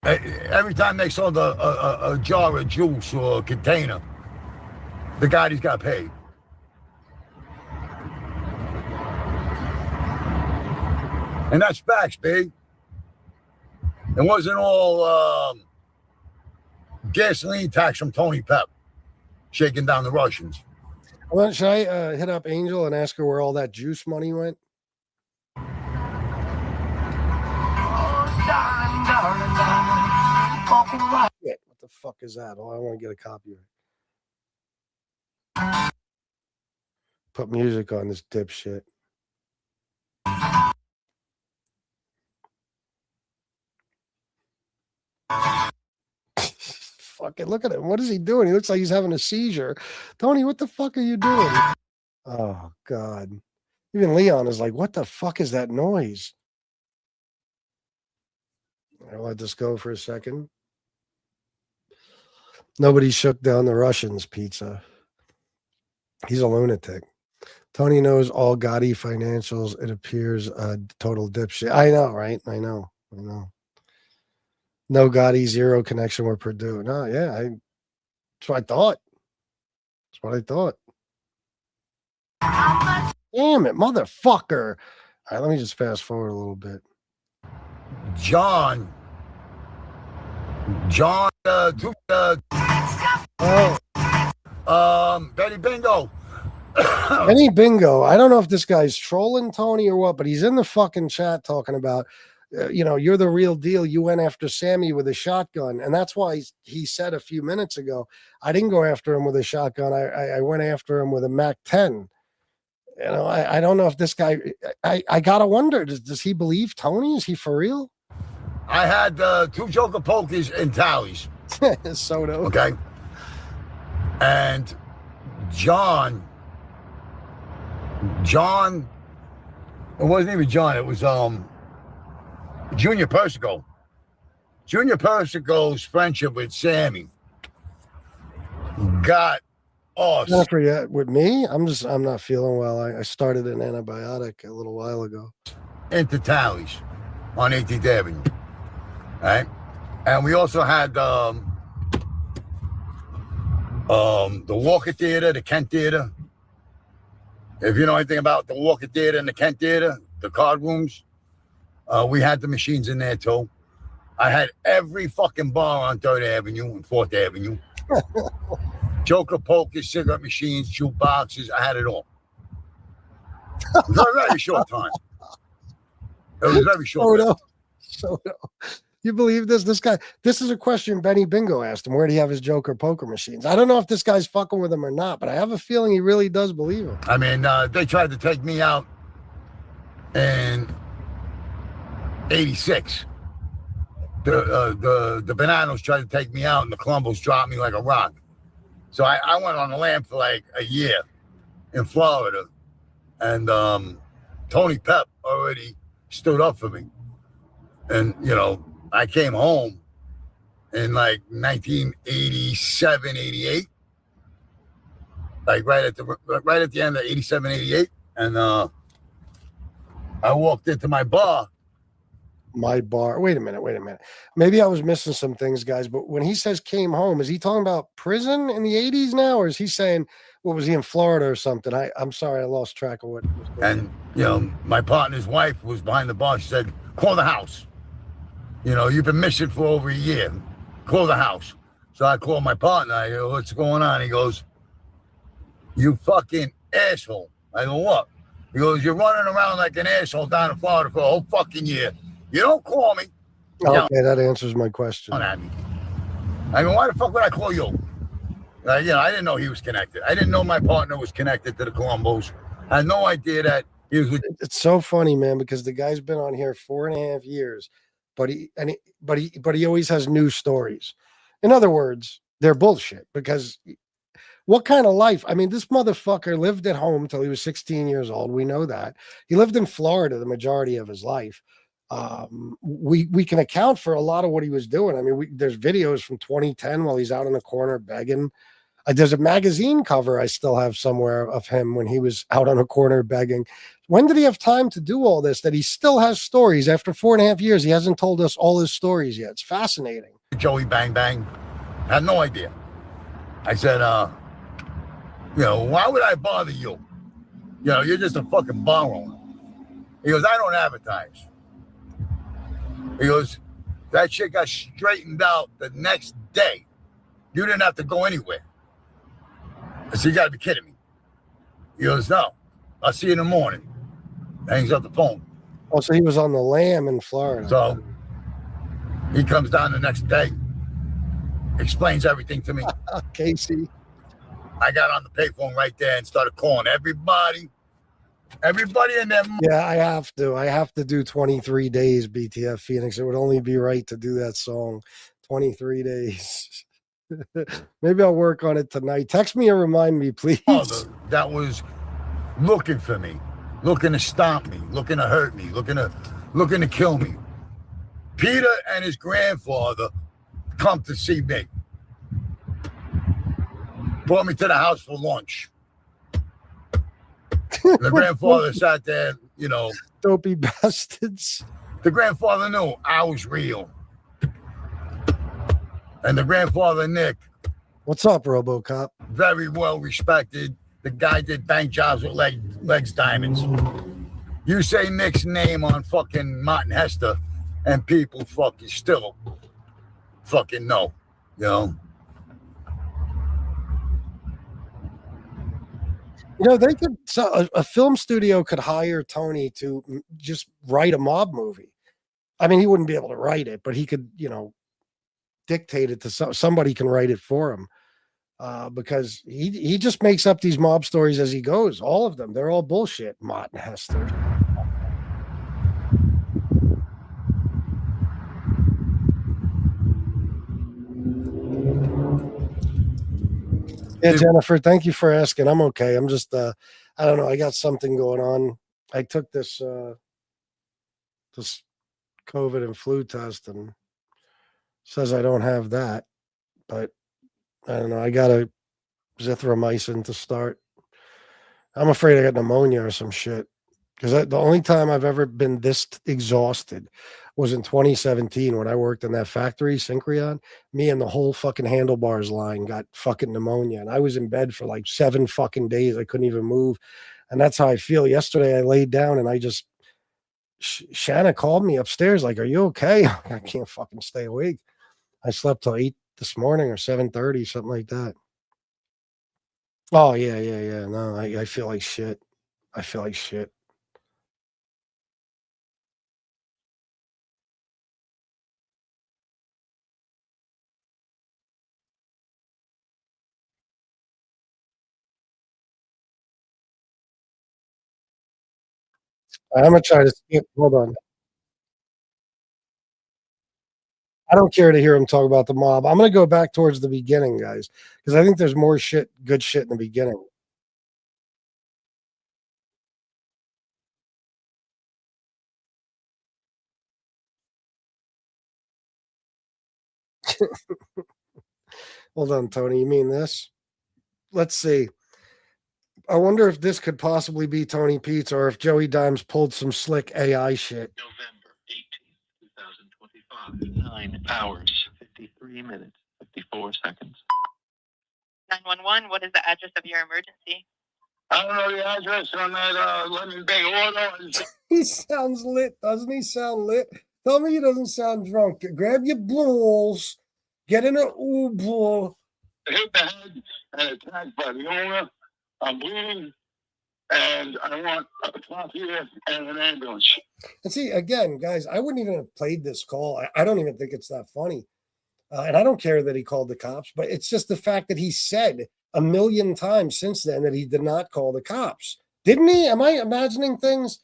Every time they sold a jar of juice or a container, the Gotti's got paid. And that's facts, big. It wasn't all gasoline tax from Tony Pep shaking down the Russians. Well, should I hit up Angel and ask her where all that juice money went? Oh, darling, darling. Shit, what the fuck is that? Oh, I want to get a copy of it. Put music on this dipshit. Fucking look at him. What is he doing? He looks like he's having a seizure. Tony, what the fuck are you doing? Oh, God. Even Leon is like, what the fuck is that noise? I'll let this go for a second. Nobody shook down the Russians, Pizza. He's a lunatic. Tony knows all Gotti financials. It appears a total dipshit. I know, right? I know. No Gotti, zero connection with Perdue. No, yeah, that's what I thought. Damn it, motherfucker. All right, let me just fast forward a little bit. John, Betty Bingo. Benny Bingo. I don't know if this guy's trolling Tony or what, but he's in the fucking chat talking about, you're the real deal. You went after Sammy with a shotgun. And that's why he said a few minutes ago, I didn't go after him with a shotgun. I went after him with a MAC-10. I don't know if this guy, I got to wonder, does he believe Tony? Is he for real? I had 2 Joker Pokers and tallies. Soda. Okay. And John, it wasn't even John. It was Junior Persico. Junior Persico's friendship with Sammy got us Jennifer, yeah, with me, I'm not feeling well. I started an antibiotic a little while ago. into Tallies on 18th Avenue, right? And we also had the Walker Theater, the Kent Theater. If you know anything about the Walker Theater and the Kent Theater, the card rooms, we had the machines in there too. I had every fucking bar on 3rd Avenue and 4th Avenue. Joker, poker, cigarette machines, jukeboxes. I had it all. For a very short time. It was very short. So you believe this? This is a question Benny Bingo asked him. Where do you have his Joker poker machines? I don't know if this guy's fucking with him or not, but I have a feeling he really does believe him. I mean, they tried to take me out in 86. The Bananas tried to take me out, and the Columbus dropped me like a rock. So I went on the lam for like a year in Florida, and Tony Pep already stood up for me. And, you know, I came home in like 1987, 88, like right at the end of 87, 88. And I walked into my bar. Wait a minute. Maybe I was missing some things, guys. But when he says came home, is he talking about prison in the 80s now? Or is he saying, what was he in Florida or something? I'm sorry, I lost track of what was going on. And, you know, my partner's wife was behind the bar. She said, call the house. You know, you've been missing for over a year. Call the house. So I called my partner. I go, what's going on? He goes, you fucking asshole. I go, what? He goes, you're running around like an asshole down in Florida for a whole fucking year. You don't call me. Okay, that answers my question. At me. I go, why the fuck would I call you? You know, I didn't know he was connected. I didn't know my partner was connected to the Columbos. I had no idea that he was. It's so funny, man, because the guy's been on here 4.5 years, but he always has new stories. In other words, they're bullshit. Because what kind of life? I mean, this motherfucker lived at home till he was 16 years old. We know that. He lived in Florida the majority of his life. We can account for a lot of what he was doing. I mean, there's videos from 2010 while he's out in the corner begging. There's a magazine cover I still have somewhere of him when he was out on a corner begging. When did he have time to do all this? That he still has stories after 4.5 years. He hasn't told us all his stories yet. It's fascinating. Joey Bang Bang. I had no idea. I said, you know, why would I bother you? You know, you're just a fucking bar owner. He goes, I don't advertise. He goes, that shit got straightened out the next day. You didn't have to go anywhere. I said, you got to be kidding me. He goes, no, I'll see you in the morning. Hangs up the phone. Oh, so he was on the lam in Florida. So he comes down the next day, explains everything to me. Casey. I got on the payphone right there and started calling everybody in there. Yeah, I have to do 23 days, BTF Phoenix. It would only be right to do that song. 23 days. Maybe I'll work on it tonight. Text me and remind me, please. That was looking for me, looking to stop me, looking to hurt me, looking to kill me. Peter and his grandfather come to see me. Brought me to the house for lunch. The grandfather sat there, you know. Dopey bastards. The grandfather knew I was real. And the grandfather, Nick. What's up, RoboCop? Very well respected. The guy did bank jobs with Legs Diamonds. You say Nick's name on fucking Martin Hester, and people fucking still fucking know, you know. You know, they could. So a film studio could hire Tony to just write a mob movie. I mean, he wouldn't be able to write it, but he could, you know, dictate it to somebody can write it for him. Because he just makes up these mob stories as he goes. All of them, they're all bullshit. Martin Hester. Yeah, Jennifer, thank you for asking. I'm okay. I'm just, I don't know. I got something going on. I took this COVID and flu test and says I don't have that, but I don't know. I gotta zithromycin to start. I'm afraid I got pneumonia or some shit. Because the only time I've ever been this exhausted was in 2017 when I worked in that factory, Syncreon. Me and the whole fucking handlebars line got fucking pneumonia. And I was in bed for like 7 fucking days. I couldn't even move. And that's how I feel. Yesterday, I laid down and I just, Shanna called me upstairs like, are you okay? I can't fucking stay awake. I slept till 8 this morning or 7:30, something like that. Oh, yeah. No, I feel like shit. I feel like shit. I'm gonna try to skip. Hold on. I don't care to hear him talk about the mob. I'm gonna go back towards the beginning, guys, because I think there's more shit, good shit in the beginning. Hold on, Tony. You mean this? Let's see. I wonder if this could possibly be Tony Pizza or if Joey Dimes pulled some slick AI shit. November 18th, 2025. 9 hours, 53 minutes, 54 seconds. 911, what is the address of your emergency? I don't know the address on that Lemon Bay Auto. He sounds lit, doesn't he? Sound lit? Tell me he doesn't sound drunk. Grab your balls, get in an Uber. Hit the head and attacked by the owner. I'm bleeding, and I want a cop here and an ambulance. And see, again, guys, I wouldn't even have played this call. I don't even think it's that funny. And I don't care that he called the cops, but it's just the fact that he said a million times since then that he did not call the cops. Didn't he? Am I imagining things?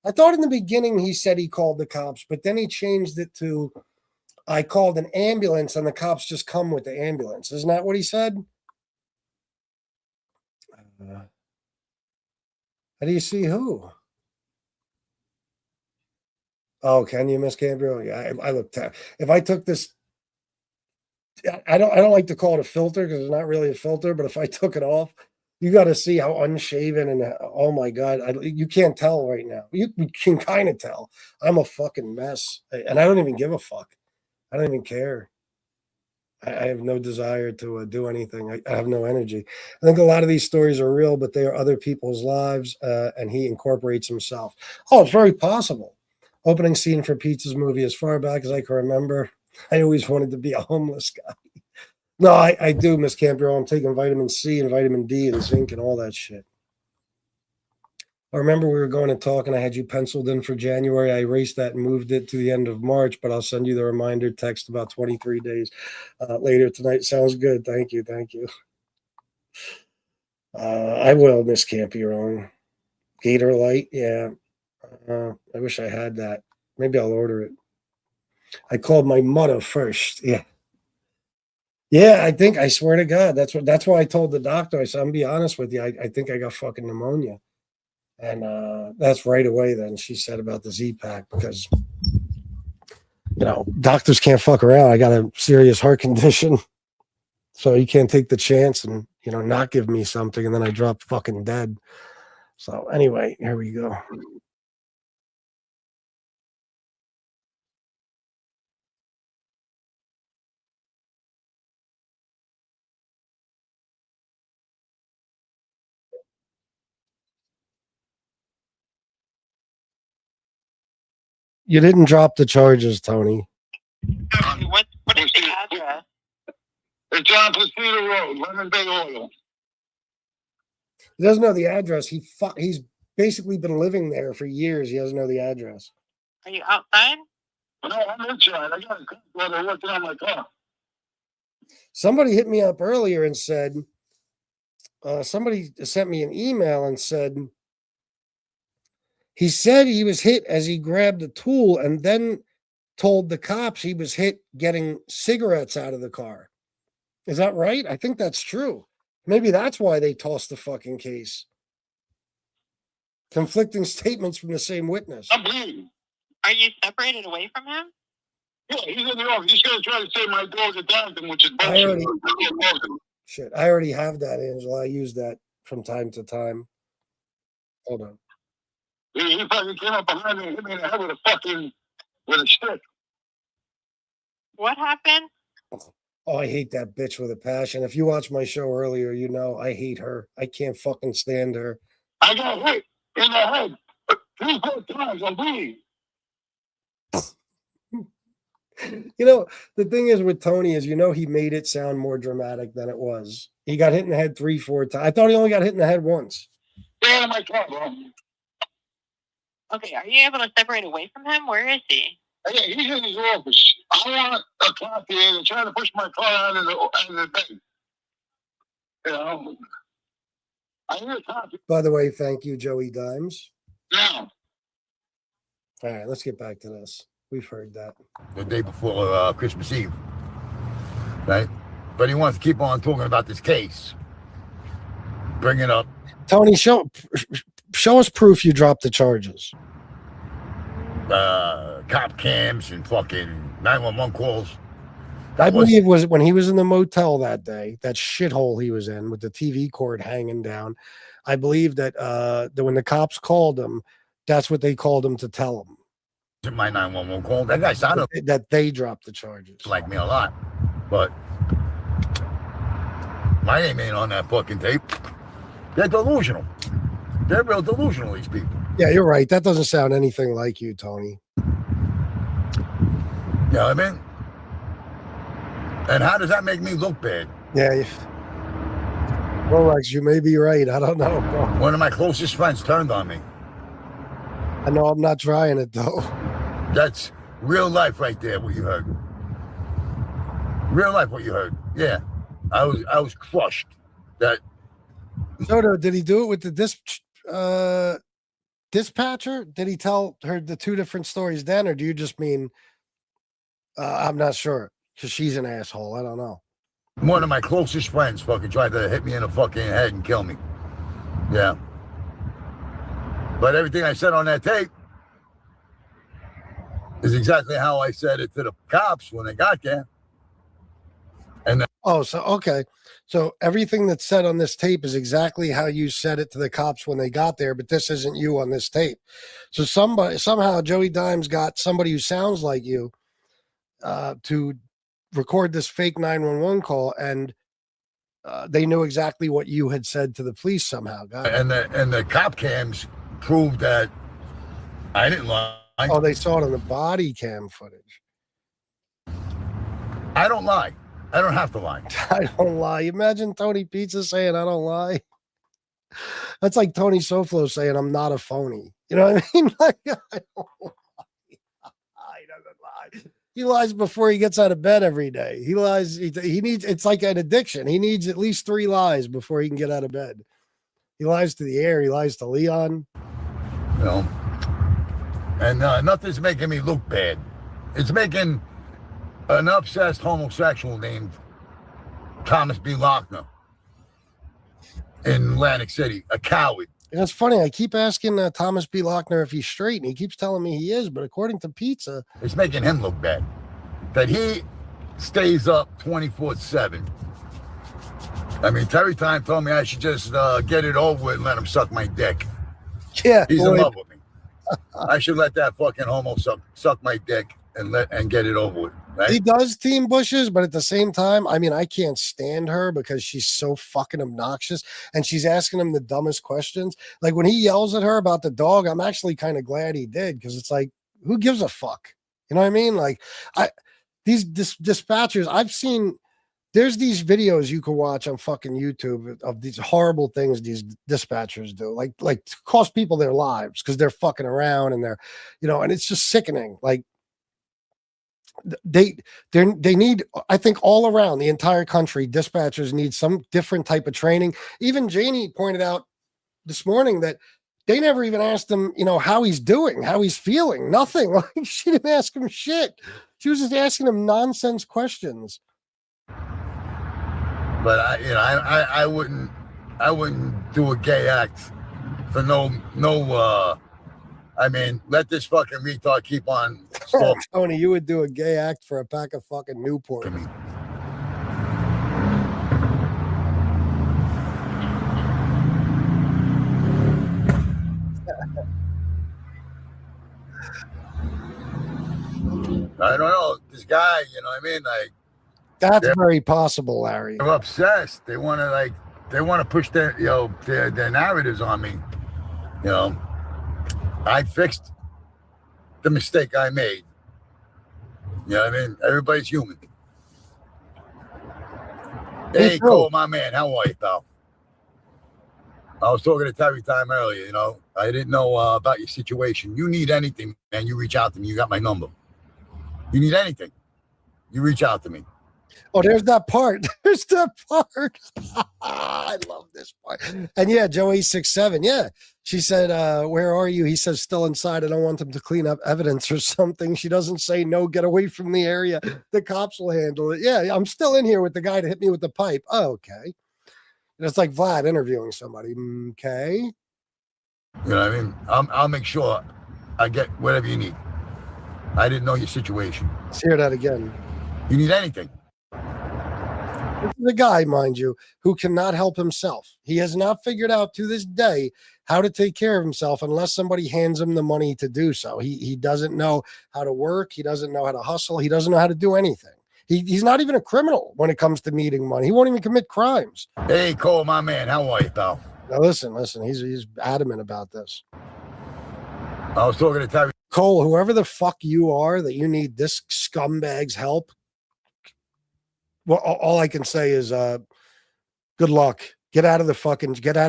I thought in the beginning he said he called the cops, but then he changed it to I called an ambulance and the cops just come with the ambulance. Isn't that what he said? How do you see who? Oh, can you, Miss Gabriel? Yeah, I looked at. If I took this, I don't like to call it a filter because it's not really a filter. But if I took it off, you got to see how unshaven and oh my god, you can't tell right now. You can kind of tell. I'm a fucking mess, and I don't even give a fuck. I don't even care. I have no desire to do anything. I have no energy. I think a lot of these stories are real, but they are other people's lives, and he incorporates himself. Oh, it's very possible. Opening scene for Pizza's movie, as far back as I can remember, I always wanted to be a homeless guy. No, I do, Miss Campbell. I'm taking vitamin C and vitamin D and zinc and all that shit. I remember we were going to talk and I had you penciled in for January. I erased that and moved it to the end of March, but I'll send you the reminder text about 23 days later tonight. Sounds good. Thank you. I will, Miss Campione. Gator Light, yeah. I wish I had that. Maybe I'll order it. I called my mother first. Yeah. Yeah, I swear to God, that's why I told the doctor. I said, I'm gonna be honest with you. I think I got fucking pneumonia. And that's right away then she said about the Z-Pack because, doctors can't fuck around. I got a serious heart condition. So you can't take the chance and, not give me something. And then I drop fucking dead. So anyway, here we go. You didn't drop the charges, Tony. What is the address? It's on Placida Road, Lemon Bay Auto. He doesn't know the address. He's basically been living there for years. He doesn't know the address. Are you outside? No, I'm inside. I got a car while working on my car. Somebody hit me up earlier and said, somebody sent me an email and said, he said he was hit as he grabbed a tool and then told the cops he was hit getting cigarettes out of the car. Is that right? I think that's true. Maybe that's why they tossed the fucking case. Conflicting statements from the same witness. I'm bleeding. Are you separated away from him? Yeah, he's in the office. He's going to try to say my dog attacked him, which is I bullshit. Shit, I already have that, Angela. I use that from time to time. Hold on. He fucking came up behind me and hit me in the head with a stick. What happened? Oh, I hate that bitch with a passion. If you watched my show earlier, you know I hate her. I can't fucking stand her. I got hit in the head 3-4 times. I'm bleeding. You know, the thing is with Tony is, he made it sound more dramatic than it was. He got hit in the head 3-4 times. I thought he only got hit in the head once. Get out of my car, bro. Okay, are you able to separate away from him? Where is he? Hey, he's in his office. I want a copy and they're trying to push my car out of the bed. You know? I need a copy. By the way, thank you, Joey Dimes. Now. All right, let's get back to this. We've heard that. The day before Christmas Eve. Right? But he wants to keep on talking about this case. Bring it up. Tony, show us proof you dropped the charges. Cop cams and fucking 911 calls. I believe was when he was in the motel that day, that shithole he was in with the TV cord hanging down. I believe that when the cops called him, that's what they called him to tell him. My 911 call. That guy sounded that they dropped the charges. Like me a lot, but my name ain't on that fucking tape. They're delusional. They're real delusional, these people. Yeah, you're right. That doesn't sound anything like you, Tony. You know what I mean? And how does that make me look bad? Yeah. Rolex, you may be right. I don't know, bro. One of my closest friends turned on me. I know I'm not trying it, though. That's real life right there, what you heard. Real life, what you heard. Yeah. I was crushed. That. Soto, did he do it with the dispatcher? Did he tell her the two different stories then, or do you just mean I'm not sure because she's an asshole? I don't know. One of my closest friends fucking tried to hit me in the fucking head and kill me. Yeah. But everything I said on that tape is exactly how I said it to the cops when they got there. And okay. So everything that's said on this tape is exactly how you said it to the cops when they got there, but this isn't you on this tape. So somehow Joey Dimes got somebody who sounds like you to record this fake 911 call, and they knew exactly what you had said to the police somehow. And the cop cams proved that I didn't lie. Oh, they saw it on the body cam footage. I don't lie. I don't have to lie. I don't lie. Imagine Tony Pizza saying, I don't lie. That's like Tony Soflo saying, I'm not a phony. You know what I mean? Like, I don't lie. He doesn't lie. He lies before he gets out of bed every day. He lies. He needs, it's like an addiction. He needs at least 3 lies before he can get out of bed. He lies to the air. He lies to Leon. You know, and nothing's making me look bad. It's making an obsessed homosexual named Thomas B. Lochner in Atlantic City a coward. And it's funny. I keep asking Thomas B. Lochner if he's straight, and he keeps telling me he is. But according to Pizza, it's making him look bad. That he stays up 24/7. I mean, Terry Time told me I should just get it over with and let him suck my dick. Yeah, he's in love with me. I should let that fucking homo suck my dick and get it over with. Right? He does Team Bushes, but at the same time, I mean, I can't stand her because she's so fucking obnoxious, and she's asking him the dumbest questions. Like when he yells at her about the dog, I'm actually kind of glad he did, because it's like, who gives a fuck? You know what I mean? Like, these dispatchers, I've seen. There's these videos you can watch on fucking YouTube of these horrible things these dispatchers do, like cost people their lives because they're fucking around and they're, and it's just sickening. Like they need, I think all around the entire country, dispatchers need some different type of training. Even Janie pointed out this morning that they never even asked him, how he's doing, how he's feeling, nothing. Like she didn't ask him shit. She was just asking him nonsense questions. But I wouldn't do a gay act for no. I mean, let this fucking retard keep on. Tony, you would do a gay act for a pack of fucking Newport. I don't know. This guy, you know what I mean? Like, That's very possible, Larry. they're obsessed. They want to push their, their narratives on me. You know, I fixed the mistake I made. You know what I mean? Everybody's human. Hey, Cole, my man, how are you, pal? I was talking to Terry Time earlier, you know. I didn't know about your situation. You need anything, man, you reach out to me. You got my number. You need anything, you reach out to me. Oh, there's that part. There's that part. I love this part. And yeah, Joey67. Yeah. She said, where are you? He says, still inside. I don't want them to clean up evidence or something. She doesn't say no, get away from the area. The cops will handle it. Yeah, I'm still in here with the guy to hit me with the pipe. Oh, okay. And it's like Vlad interviewing somebody. Okay. You know what I mean? I'll make sure I get whatever you need. I didn't know your situation. Let's hear that again. You need anything. This is a guy, mind you, who cannot help himself. He has not figured out to this day how to take care of himself unless somebody hands him the money to do so. He doesn't know how to work. He doesn't know how to hustle. He doesn't know how to do anything. He's not even a criminal when it comes to needing money. He won't even commit crimes. Hey, Cole, my man, how are you, pal? Now listen. He's adamant about this. I was talking to Terry. Cole, whoever the fuck you are that you need this scumbag's help, well, all I can say is good luck. Get out of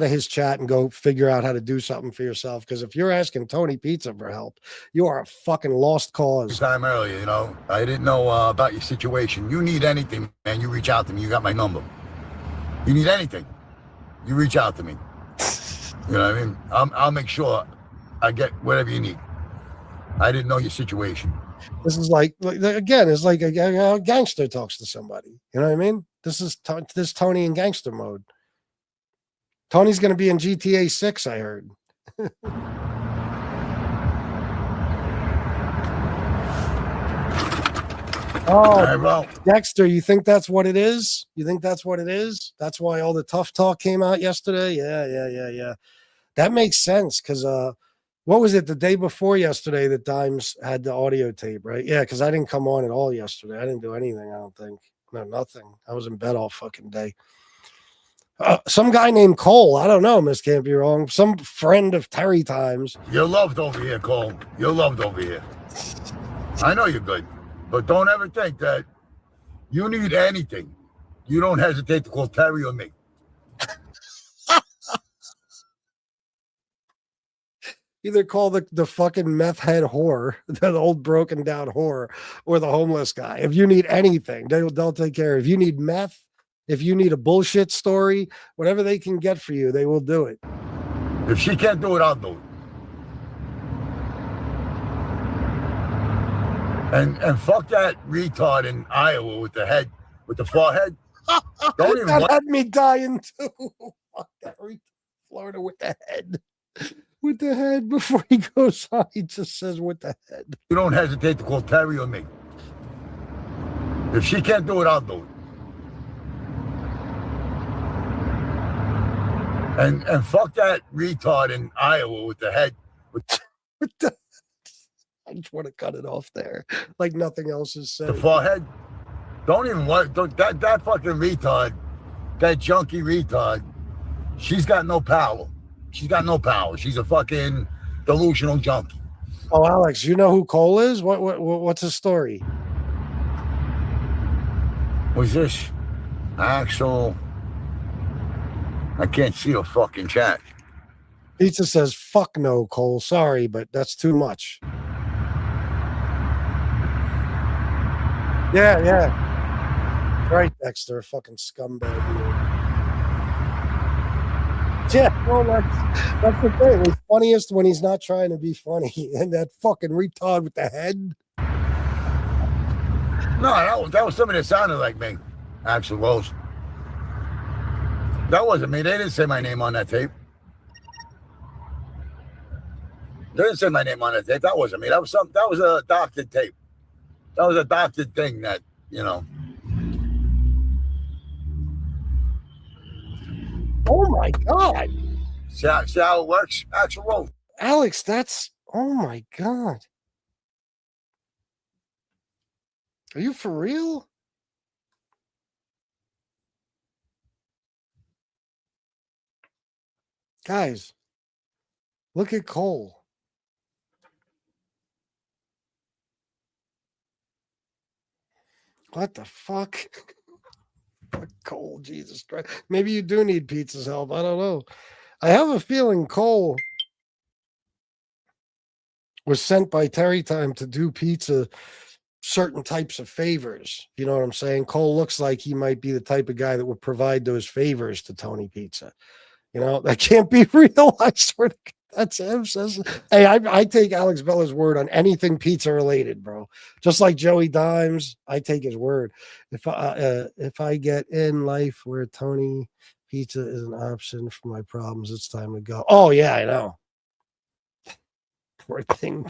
his chat and go figure out how to do something for yourself. Because if you're asking Tony Pizza for help, you are a fucking lost cause. Time earlier, you know, I didn't know about your situation. You need anything, man, you reach out to me. You got my number. You need anything, you reach out to me. You know what I mean? I'll make sure I get whatever you need. I didn't know your situation. This is like again, it's like a gangster talks to somebody. You know what I mean? This is Tony in gangster mode. Tony's going to be in GTA 6, I heard. Oh, Dexter, you think that's what it is? You think that's what it is? That's why all the tough talk came out yesterday? Yeah. That makes sense because what was it the day before yesterday that Dimes had the audio tape, right? Yeah, because I didn't come on at all yesterday. I didn't do anything, I don't think. No, nothing. I was in bed all fucking day. Some guy named Cole. I don't know, Miss Can't Be Wrong. Some friend of Terry Times. You're loved over here, Cole. You're loved over here. I know you're good. But don't ever think that you need anything. You don't hesitate to call Terry or me. Either call the fucking meth head whore, the old broken down whore, or the homeless guy. If you need anything, they'll take care of. If you need meth, if you need a bullshit story, whatever they can get for you, they will do it. If she can't do it, I'll do it. And fuck that retard in Iowa with the head, with the forehead. Don't even that had me dying too. Fuck that retard, Florida with the head. With the head before he goes on, he just says with the head. You don't hesitate to call Terry or me. If she can't do it, I'll do it. And fuck that retard in Iowa with the head. I just want to cut it off there. Like nothing else is said. The forehead. Don't even worry. That fucking retard, that junkie retard, she's got no power. She's got no power. She's a fucking delusional junkie. Oh, Alex, you know who Cole is? What's his story? What's this? Axel. I can't see a fucking chat. Pizza says, fuck no, Cole. Sorry, but that's too much. Yeah. Right, Dexter, fucking scumbag. Yeah, well, that's the thing. He's funniest when he's not trying to be funny. And that fucking retard with the head. No, that was somebody that sounded like me. Axel Rose. That wasn't me. They didn't say my name on that tape. They didn't say my name on that tape. That wasn't me. That was a doctored tape. That was a doctored thing that, you know. Oh my God. See how it works? Axel Rose. Alex, that's, oh my God. Are you for real? Guys, look at Cole. What the fuck? Fuck Cole, Jesus Christ. Maybe you do need pizza's help. I don't know. I have a feeling Cole was sent by Terry Time to do pizza certain types of favors. You know what I'm saying? Cole looks like he might be the type of guy that would provide those favors to Tony Pizza. You know, that can't be real. I swear to God, that's him. Says, hey, I take Alex Bella's word on anything pizza related, bro. Just like Joey Dimes, I take his word. If I get in life where Tony Pizza is an option for my problems, it's time to go. Oh yeah, I know. Poor thing.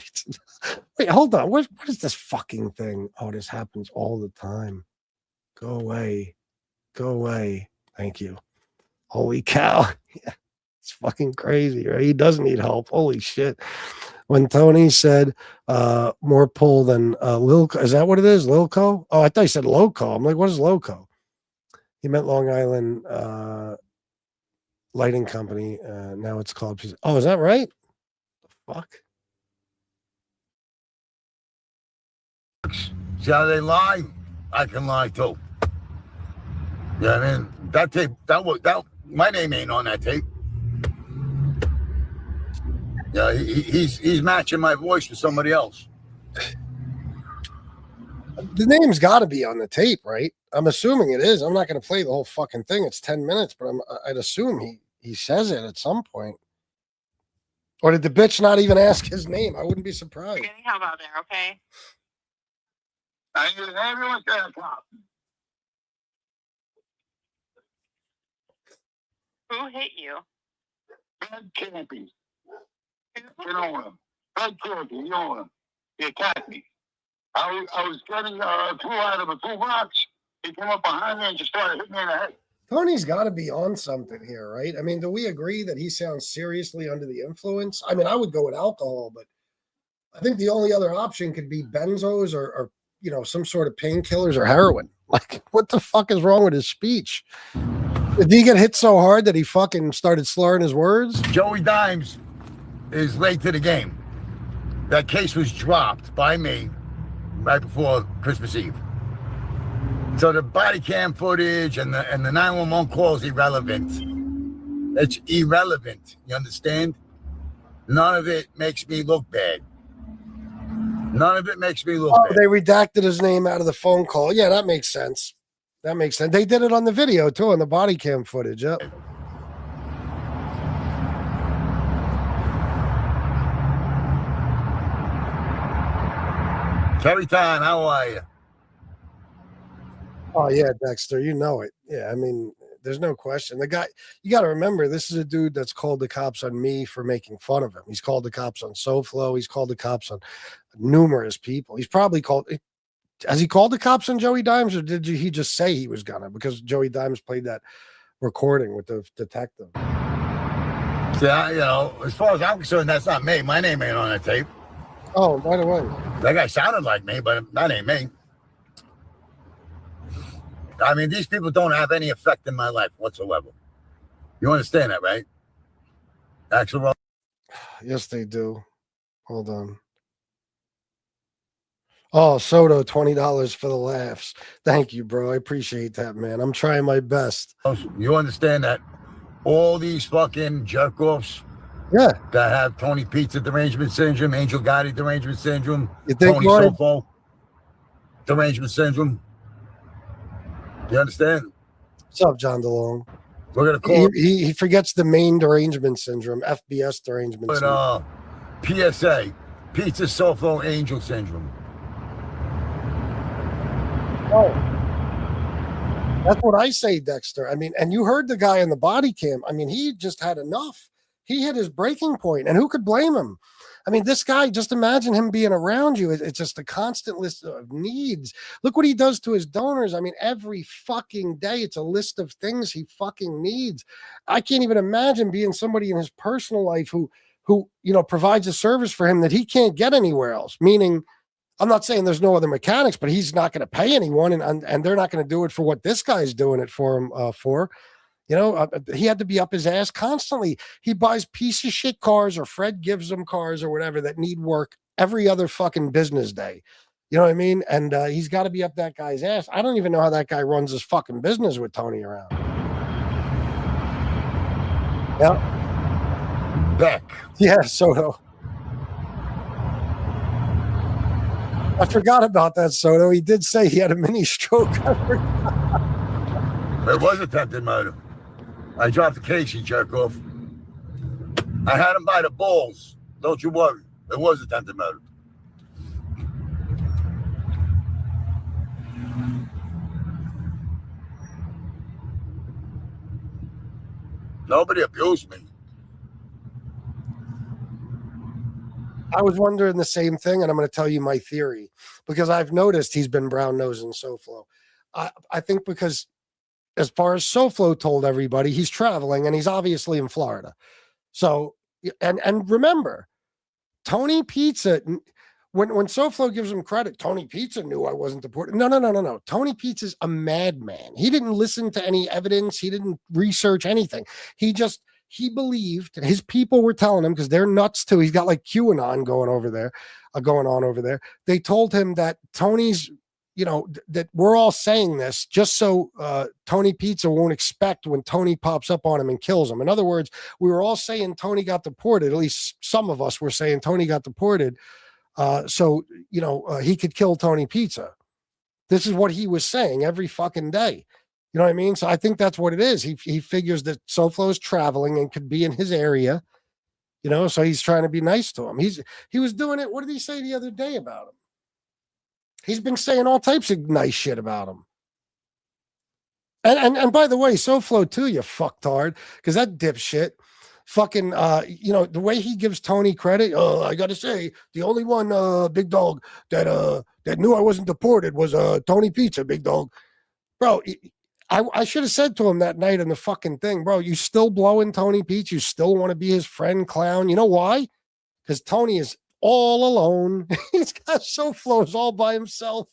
Wait, hold on. What is this fucking thing? Oh, this happens all the time. Go away. Go away. Thank you. Holy cow. Yeah, it's fucking crazy, right? He does need help. Holy shit. When Tony said more pull than Lilco, is that what it is? Lilco? Oh, I thought he said Loco. I'm like, what is Loco? He meant Long Island Lighting Company. Now it's called. Oh, is that right? The fuck? See how they lie? I can lie too. Yeah, I mean that tape. That my name ain't on that tape. Yeah, he's matching my voice with somebody else. The name's got to be on the tape, right? I'm assuming it is. I'm not going to play the whole fucking thing. It's 10 minutes, but I'd assume he says it at some point. Or did the bitch not even ask his name? I wouldn't be surprised. You're getting help out there, okay? I need an ambulance and a cop. Who hit you? Bad Campy. You know him. Bad Campy, you know him. He attacked me. I was getting a tool out of a toolbox. He came up behind me and just started hitting me in the head. Tony's got to be on something here, right? I mean, do we agree that he sounds seriously under the influence? I mean, I would go with alcohol, but I think the only other option could be benzos or you know, some sort of painkillers or heroin. Like, what the fuck is wrong with his speech? Did he get hit so hard that he fucking started slurring his words? Joey Dimes is late to the game. That case was dropped by me right before Christmas Eve. So the body cam footage and the 911 call is irrelevant. It's irrelevant. You understand? None of it makes me look bad. None of it makes me look bad. They redacted his name out of the phone call. Yeah, that makes sense. That makes sense. They did it on the video too, on the body cam footage. Yep. Terry Time, how are you? Oh yeah, Dexter, you know it. Yeah, I mean, there's no question. The guy, you got to remember, this is a dude that's called the cops on me for making fun of him. He's called the cops on SoFlo. He's called the cops on numerous people. He's probably called. Has he called the cops on Joey Dimes, or did he just say he was gonna? Because Joey Dimes played that recording with the detective. Yeah, you know, as far as I'm concerned, that's not me. My name ain't on that tape. Oh, by the way, that guy sounded like me, but that ain't me. I mean, these people don't have any effect in my life whatsoever. You understand that, right? Axel? Yes, they do. Hold on. Oh, Soto, $20 for the laughs. Thank you, bro. I appreciate that, man. I'm trying my best. You understand that all these fucking jerk-offs that have Tony Pizza derangement syndrome, Angel Gotti derangement syndrome, Tony Sofo derangement syndrome. You understand? What's up, John DeLong? We're gonna call. He forgets the main derangement syndrome, FBS derangement syndrome. PSA, Pizza Sofo Angel syndrome. Oh, that's what I say, Dexter. I mean, and you heard the guy in the body cam. I mean, he just had enough. He hit his breaking point, and who could blame him? I mean, this guy, just imagine him being around you. It's just a constant list of needs. Look what he does to his donors. I mean, every fucking day, it's a list of things he fucking needs. I can't even imagine being somebody in his personal life who who, you know, provides a service for him that he can't get anywhere else. Meaning, I'm not saying there's no other mechanics, but he's not going to pay anyone, and they're not going to do it for what this guy's doing it for him for. You know, he had to be up his ass constantly. He buys piece of shit cars, or Fred gives him cars or whatever that need work every other fucking business day. You know what I mean? And he's got to be up that guy's ass. I don't even know how that guy runs his fucking business with Tony around. Yeah. Beck. Yeah, Soto. I forgot about that, Soto. He did say he had a mini stroke. It was attempted murder. I dropped the case, you jerk off. I had him by the balls. Don't you worry. It was attempted murder. Nobody abused me. I was wondering the same thing, and I'm going to tell you my theory, because I've noticed he's been brown-nosing SoFlo. I think because, as far as SoFlo told everybody, he's traveling, and he's obviously in Florida. So, and remember, Tony Pizza, when SoFlo gives him credit, Tony Pizza knew I wasn't deported. No. Tony Pizza's a madman. He didn't listen to any evidence. He didn't research anything. He believed, his people were telling him, because they're nuts too. He's got like QAnon going on over there. They told him that Tony's, you know, that we're all saying this just so Tony Pizza won't expect when Tony pops up on him and kills him. In other words, we were all saying Tony got deported. At least some of us were saying Tony got deported. So, you know, he could kill Tony Pizza. This is what he was saying every fucking day. You know what I mean? So I think that's what it is. He figures that SoFlo is traveling and could be in his area, you know, so he's trying to be nice to him. He was doing it. What did he say the other day about him? He's been saying all types of nice shit about him. And by the way, SoFlo too, you fucktard, because that dipshit fucking, you know, the way he gives Tony credit, I got to say, the only one, big dog, that knew I wasn't deported was Tony Pizza, big dog. Bro, I should have said to him that night in the fucking thing, bro, you still blowing Tony Pizza? You still want to be his friend, clown? You know why? Because Tony is all alone. He's got SoFlo's all by himself.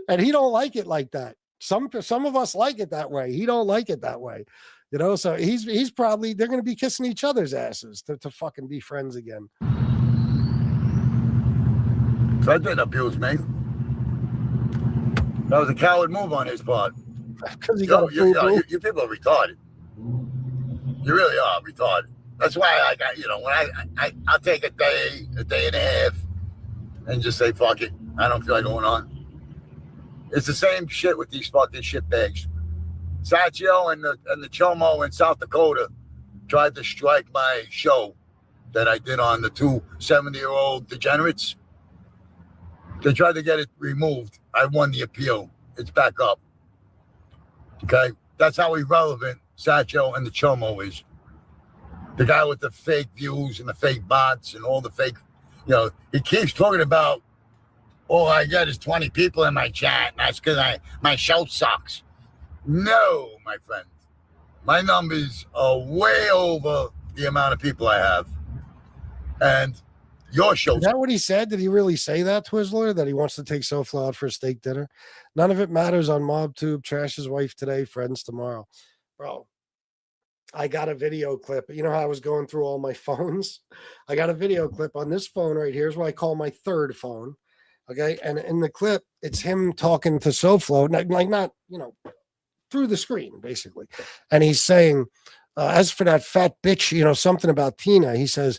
And he don't like it like that. Some of us like it that way. He don't like it that way. You know, so he's probably, they're going to be kissing each other's asses to fucking be friends again. So I didn't abuse me. That was a coward move on his part. Because you people are retarded. You really are retarded. That's why I got, you know, when I'll take a day and a half and just say, fuck it. I don't feel like going on. It's the same shit with these fucking shit bags. Saccio and the Chomo in South Dakota tried to strike my show that I did on the two 70-year-old degenerates. They tried to get it removed. I won the appeal. It's back up. Okay? That's how irrelevant Saccio and the Chomo is. The guy with the fake views and the fake bots and all the fake, you know, he keeps talking about, all I get is 20 people in my chat. And that's because my show sucks. No, my friend. My numbers are way over the amount of people I have. And your show. Is that what he said? Did he really say that, Twizzler? That he wants to take SoFlo out for a steak dinner? None of it matters on Mobtube. Trash his wife today, friends tomorrow. Bro, I got a video clip. You know how I was going through all my phones? I got a video clip on this phone right here. Is what I call my third phone. Okay. And in the clip, it's him talking to SoFlo, like not, you know, through the screen, basically. And he's saying, as for that fat bitch, you know, something about Tina, he says,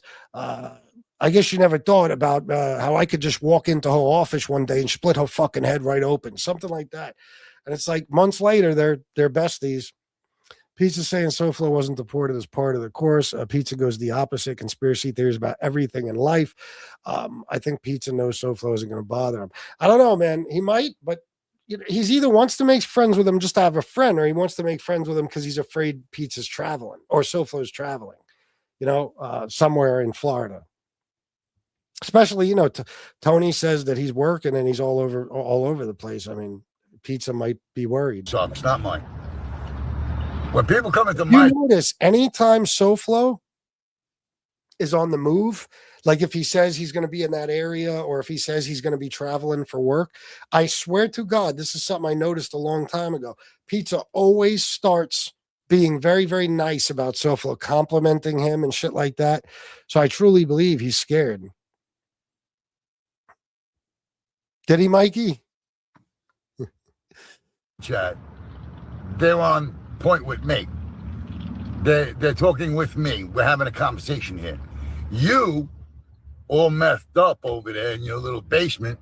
I guess you never thought about how I could just walk into her office one day and split her fucking head right open, something like that. And it's like months later, they're besties. Pizza saying SoFlo wasn't deported as part of the course. Pizza goes the opposite. Conspiracy theories about everything in life. I think Pizza knows SoFlo isn't going to bother him. I don't know, man. He might, but you know, he's either wants to make friends with him just to have a friend, or he wants to make friends with him because he's afraid Pizza's traveling or SoFlo's traveling, you know, somewhere in Florida. Especially, you know, Tony says that he's working and he's all over the place. I mean, Pizza might be worried. Sucks, not mine. When people come into my notice anytime SoFlo is on the move, like if he says he's going to be in that area or if he says he's going to be traveling for work, I swear to God, this is something I noticed a long time ago. Pizza always starts being very, very nice about SoFlo, complimenting him and shit like that. So I truly believe he's scared. Did he, Mikey? Chat. They're on point with me. They're talking with me. We're having a conversation here. You, all messed up over there in your little basement,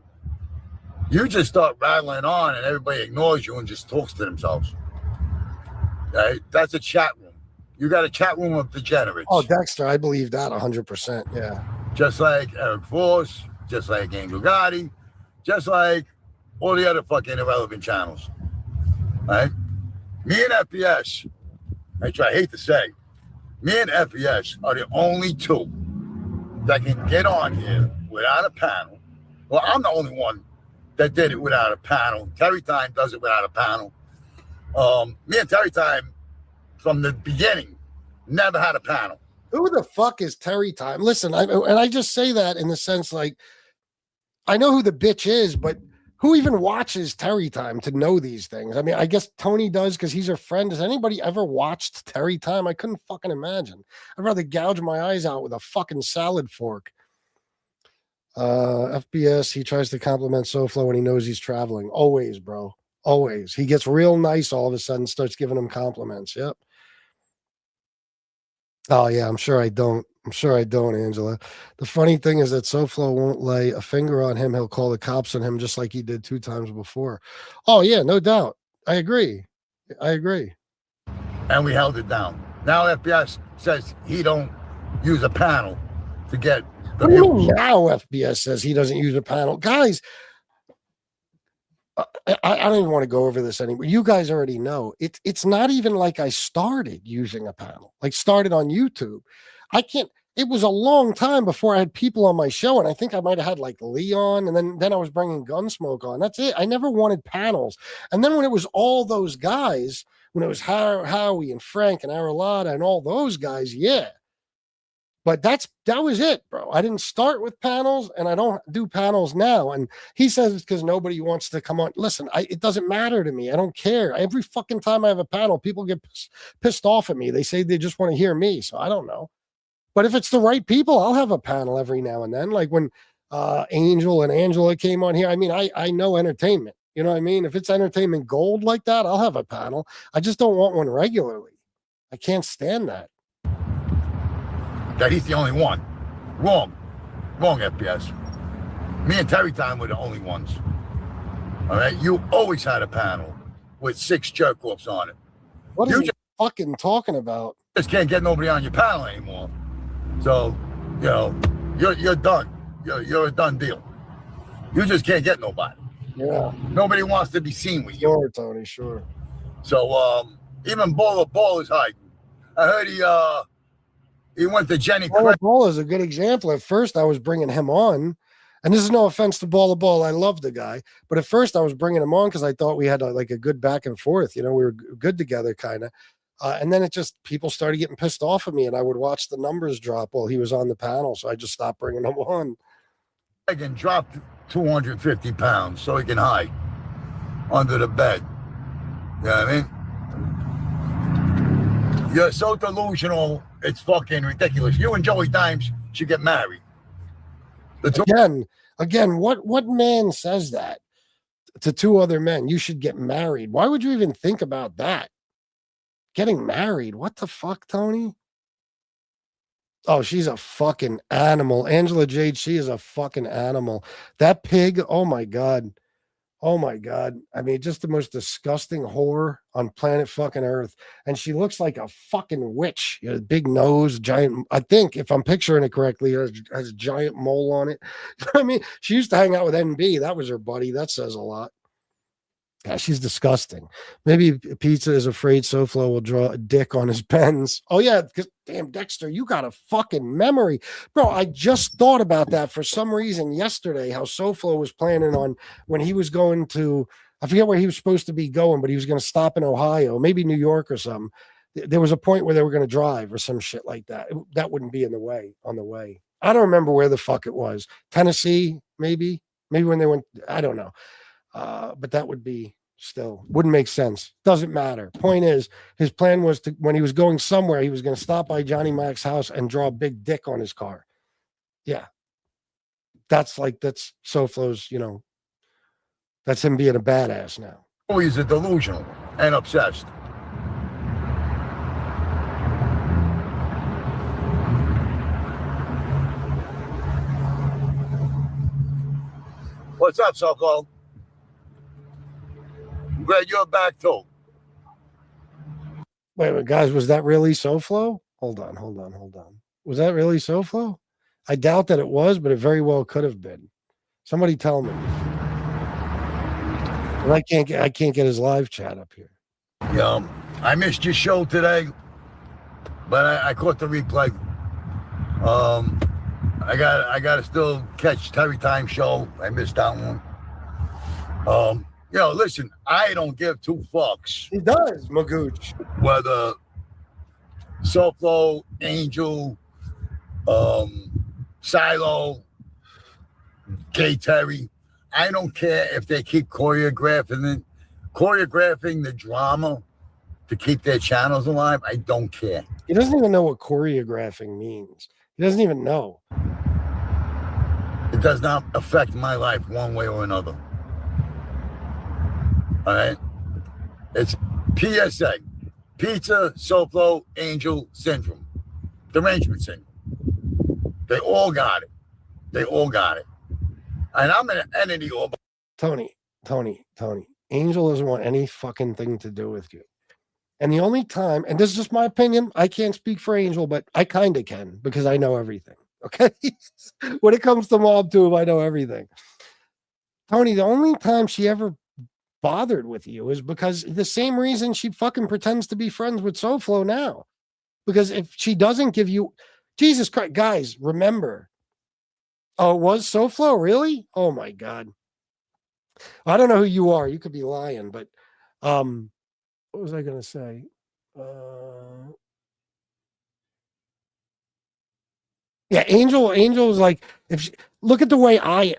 you just start rattling on and everybody ignores you and just talks to themselves. Right? That's a chat room. You got a chat room of degenerates. Oh, Dexter, I believe that 100%. Yeah. Just like Eric Voss, just like Angel Gotti, just like all the other fucking irrelevant channels. Right? Me and FPS, I hate to say, me and FPS are the only two that can get on here without a panel. Well, I'm the only one that did it without a panel. Terry Time does it without a panel. Me and Terry Time, from the beginning, never had a panel. Who the fuck is Terry Time? Listen, I just say that in the sense like, I know who the bitch is, but who even watches Terry Time to know these things? I mean, I guess Tony does because he's her friend. Has anybody ever watched Terry Time? I couldn't fucking imagine. I'd rather gouge my eyes out with a fucking salad fork. FBS, he tries to compliment SoFlo when he knows he's traveling. Always, bro. Always. He gets real nice all of a sudden, starts giving him compliments. Yep. Oh, yeah, I'm sure I don't. I'm sure I don't, Angela. The funny thing is that SoFlo won't lay a finger on him. He'll call the cops on him just like he did 2 times before. Oh, yeah, no doubt. I agree. And we held it down. Now FBI says he don't use a panel to get the views. Now FBS says he doesn't use a panel. Guys, I don't even want to go over this anymore. You guys already know. It's not even like I started using a panel, like started on YouTube. It was a long time before I had people on my show, and I think I might have had like Leon, and then I was bringing Gunsmoke on. That's it. I never wanted panels. And then when it was all those guys, when it was Howie and Frank and Arulada and all those guys, yeah. But that was it, bro. I didn't start with panels, and I don't do panels now. And he says it's because nobody wants to come on. Listen, it doesn't matter to me. I don't care. Every fucking time I have a panel, people get pissed off at me. They say they just want to hear me, so I don't know. But if it's the right people, I'll have a panel every now and then. Like when Angel and Angela came on here. I mean, I know entertainment. You know what I mean? If it's entertainment gold like that, I'll have a panel. I just don't want one regularly. I can't stand that. That he's the only one. Wrong, FPS. Me and Terry Time were the only ones. All right? You always had a panel with 6 jerk-offs on it. What are you fucking talking about? Just can't get nobody on your panel anymore. So, you know, you're done. You're a done deal. You just can't get nobody. Yeah. Nobody wants to be seen with you. Sure, Tony, sure. So, even Ball is hiding. I heard he went to Jenny. Ball is a good example. At first, I was bringing him on, and this is no offense to Ball. I love the guy, but at first, I was bringing him on because I thought we had like a good back and forth. You know, we were good together, kind of. And then people started getting pissed off at me, and I would watch the numbers drop while he was on the panel, so I just stopped bringing him on. I can drop 250 pounds so he can hide under the bed. You know what I mean? You're so delusional. It's fucking ridiculous. You and Joey Dimes should get married. Again, what man says that to 2 other men? You should get married. Why would you even think about that? Getting married? What the fuck, Tony? Oh, she's a fucking animal. Angela Jade, she is a fucking animal. That pig, oh my God. Oh my God. I mean, just the most disgusting whore on planet fucking Earth. And she looks like a fucking witch. You know, big nose, giant. I think if I'm picturing it correctly, has a giant mole on it. I mean, she used to hang out with NB. That was her buddy. That says a lot. Yeah, she's disgusting. Maybe Pizza is afraid SoFlo will draw a dick on his pens. Oh, yeah, because damn, Dexter, you got a fucking memory. Bro, I just thought about that for some reason yesterday, how SoFlo was planning on when he was going to, I forget where he was supposed to be going, but he was going to stop in Ohio, maybe New York or something. There was a point where they were going to drive or some shit like that. That wouldn't be in the way on the way. I don't remember where the fuck it was. Tennessee, maybe when they went, I don't know. But that would be still wouldn't make sense. Doesn't matter. Point is, his plan was to, when he was going somewhere, he was going to stop by Johnny Mac's house and draw a big dick on his car. Yeah. That's SoFlo's, you know, that's him being a badass now. Oh, he's a delusional and obsessed. What's up, so-called? I'm glad you're back too. Wait, guys, was that really SoFlo? Hold on. Was that really SoFlo? I doubt that it was, but it very well could have been. Somebody tell me. And I can't get his live chat up here. Yeah, I missed your show today, but I caught the replay. I got to still catch Terry Time show. I missed that one. You know, listen, I don't give two fucks. He does, Magooch. Whether SoFlo, Angel, Silo, Gay Terry, I don't care if they keep choreographing the drama to keep their channels alive. I don't care. He doesn't even know what choreographing means. He doesn't even know. It does not affect my life one way or another. All right? It's PSA. Pizza, SoFlo, Angel, Syndrome. Derangement Syndrome. They all got it. And I'm an entity all by Tony. Angel doesn't want any fucking thing to do with you. And the only time, and this is just my opinion, I can't speak for Angel, but I kind of can because I know everything. Okay? When it comes to Mobtube, I know everything. Tony, the only time she ever bothered with you is because the same reason she fucking pretends to be friends with SoFlo now. Because if she doesn't give you, Jesus Christ, guys, remember. Oh, it was SoFlo? Really? Oh my God. I don't know who you are. You could be lying, but what was I going to say? Yeah, Angel was like, look at the way I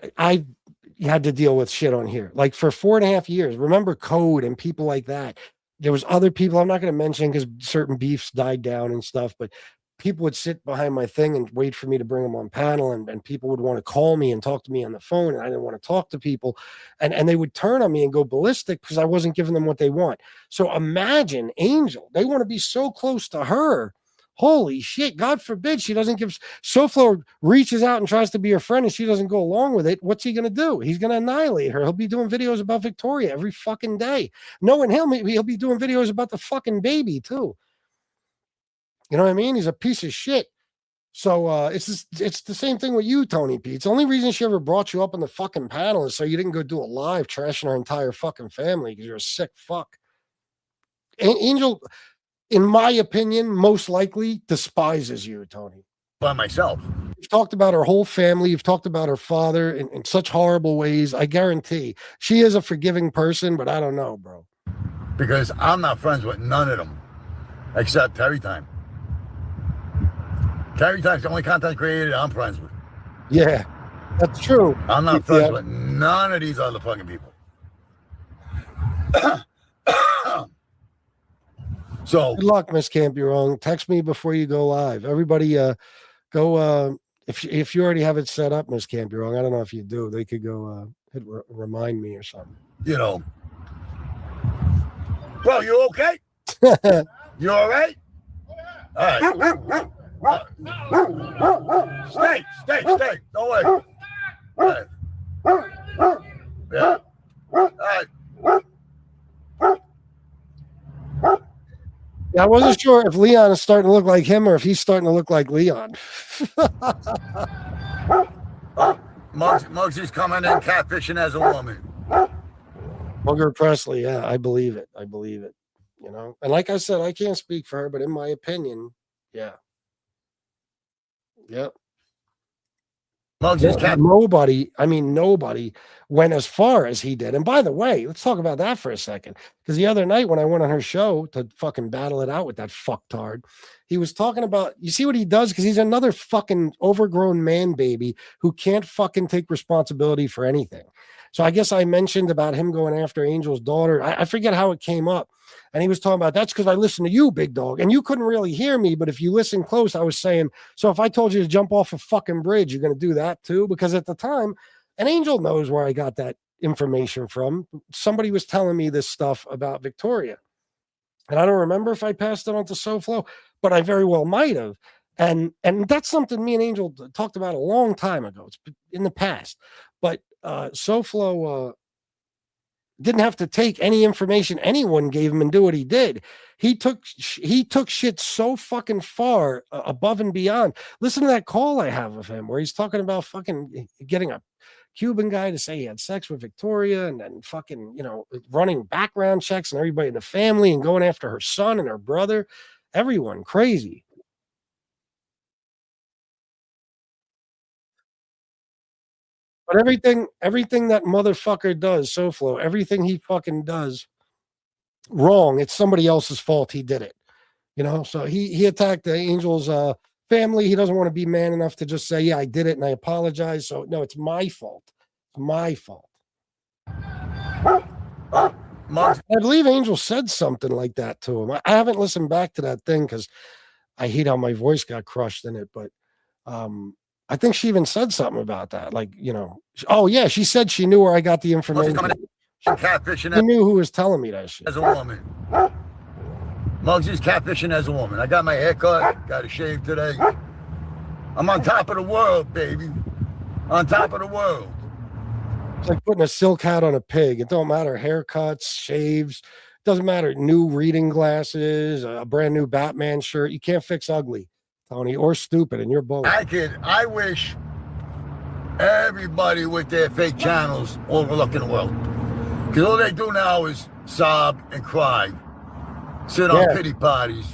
had to deal with shit on here. Like for 4.5 years. Remember Code and people like that. There was other people I'm not going to mention because certain beefs died down and stuff, but people would sit behind my thing and wait for me to bring them on panel, and people would want to call me and talk to me on the phone, and I didn't want to talk to people, and they would turn on me and go ballistic because I wasn't giving them what they want. So imagine Angel, they want to be so close to her. Holy shit, God forbid she doesn't give. SoFlo reaches out and tries to be her friend and she doesn't go along with it. What's he going to do? He's going to annihilate her. He'll be doing videos about Victoria every fucking day. Knowing him, he'll be doing videos about the fucking baby too. You know what I mean? He's a piece of shit. So it's the same thing with you, Tony P. It's the only reason she ever brought you up on the fucking panel is so you didn't go do a live trashing her entire fucking family because you're a sick fuck. Angel, in my opinion, most likely despises you, Tony. by myself. You've talked about her whole family. You've talked about her father in such horrible ways. I guarantee she is a forgiving person, but I don't know, bro. Because I'm not friends with none of them except Terry Time. Terry Time's the only content creator I'm friends with. Yeah, that's true. I'm not friends with none of these other fucking people. So good luck, Miss Can't Be Wrong. Text me before you go live. Everybody, go. If you already have it set up, Miss Can't Be Wrong. I don't know if you do. They could go hit remind me or something. You know, bro, you okay? You all right? All right. Stay. Don't worry. All right. Yeah. All right. Yeah, I wasn't sure if Leon is starting to look like him or if he's starting to look like Leon. Muggsy's coming in catfishing as a woman. Booger Presley, yeah, I believe it. You know, and like I said, I can't speak for her, but in my opinion, yeah. Yep. Nobody went as far as he did. And by the way, let's talk about that for a second. Because the other night when I went on her show to fucking battle it out with that fucktard, he was talking about, you see what he does? Because he's another fucking overgrown man baby who can't fucking take responsibility for anything. So I guess I mentioned about him going after Angel's daughter. I forget how it came up. And he was talking about, that's because I listened to you, big dog. And you couldn't really hear me, but if you listen close, I was saying, so if I told you to jump off a fucking bridge, you're going to do that too? Because at the time, and Angel knows where I got that information from. Somebody was telling me this stuff about Victoria. And I don't remember if I passed it on to SoFlo, but I very well might have. And that's something me and Angel talked about a long time ago. It's in the past. But SoFlo didn't have to take any information anyone gave him and do what he did. He took shit so fucking far above and beyond. Listen to that call I have of him where he's talking about fucking getting a Cuban guy to say he had sex with Victoria and then fucking, running background checks and everybody in the family and going after her son and her brother, everyone crazy. But everything that motherfucker does, SoFlo, everything he fucking does wrong, it's somebody else's fault he did it. So he attacked the Angels family. He doesn't want to be man enough to just say, yeah, I did it and I apologize. So no, it's my fault. It's my fault. I believe Angel said something like that to him. I haven't listened back to that thing because I hate how my voice got crushed in it. But I think she even said something about that. Like, oh yeah, she said she knew where I got the information. She knew who was telling me that shit. As a woman. Muggsy's catfishing as a woman. I got my hair cut, got a shave today. I'm on top of the world, baby. On top of the world. It's like putting a silk hat on a pig. It don't matter. Haircuts, shaves. Doesn't matter. New reading glasses, a brand new Batman shirt. You can't fix ugly, Tony, or stupid, and you're both. I wish everybody with their fake channels overlooking the world. Because all they do now is sob and cry. Sit on pity parties,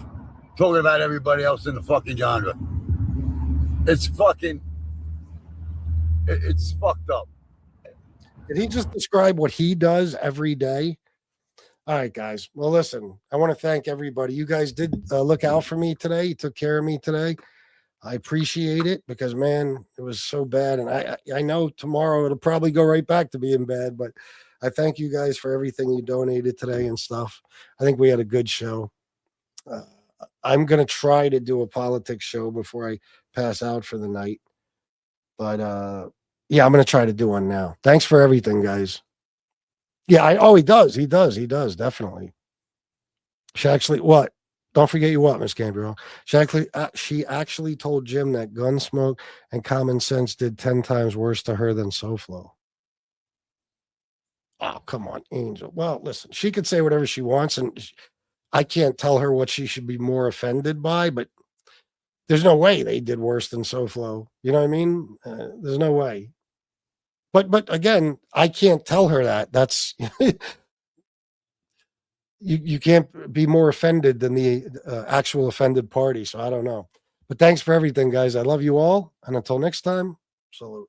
talking about everybody else in the fucking genre. It's fucked up. Did he just describe what he does every day? All right, guys. Well, listen, I want to thank everybody. You guys did look out for me today. You took care of me today. I appreciate it because, man, it was so bad. And I know tomorrow it'll probably go right back to being bad, but I thank you guys for everything you donated today and stuff. I think we had a good show. I'm going to try to do a politics show before I pass out for the night. But, yeah, I'm going to try to do one now. Thanks for everything, guys. Yeah, he does. He does, definitely. She actually, what? Don't forget you what, Miss Gabriel? She actually told Jim that Gunsmoke and Common Sense did 10 times worse to her than SoFlo. Oh, come on, Angel. Well, listen, she could say whatever she wants, and I can't tell her what she should be more offended by, but there's no way they did worse than SoFlo. You know what I mean? There's no way. But again, I can't tell her that. That's you can't be more offended than the actual offended party. So I don't know. But thanks for everything, guys. I love you all. And until next time, salute.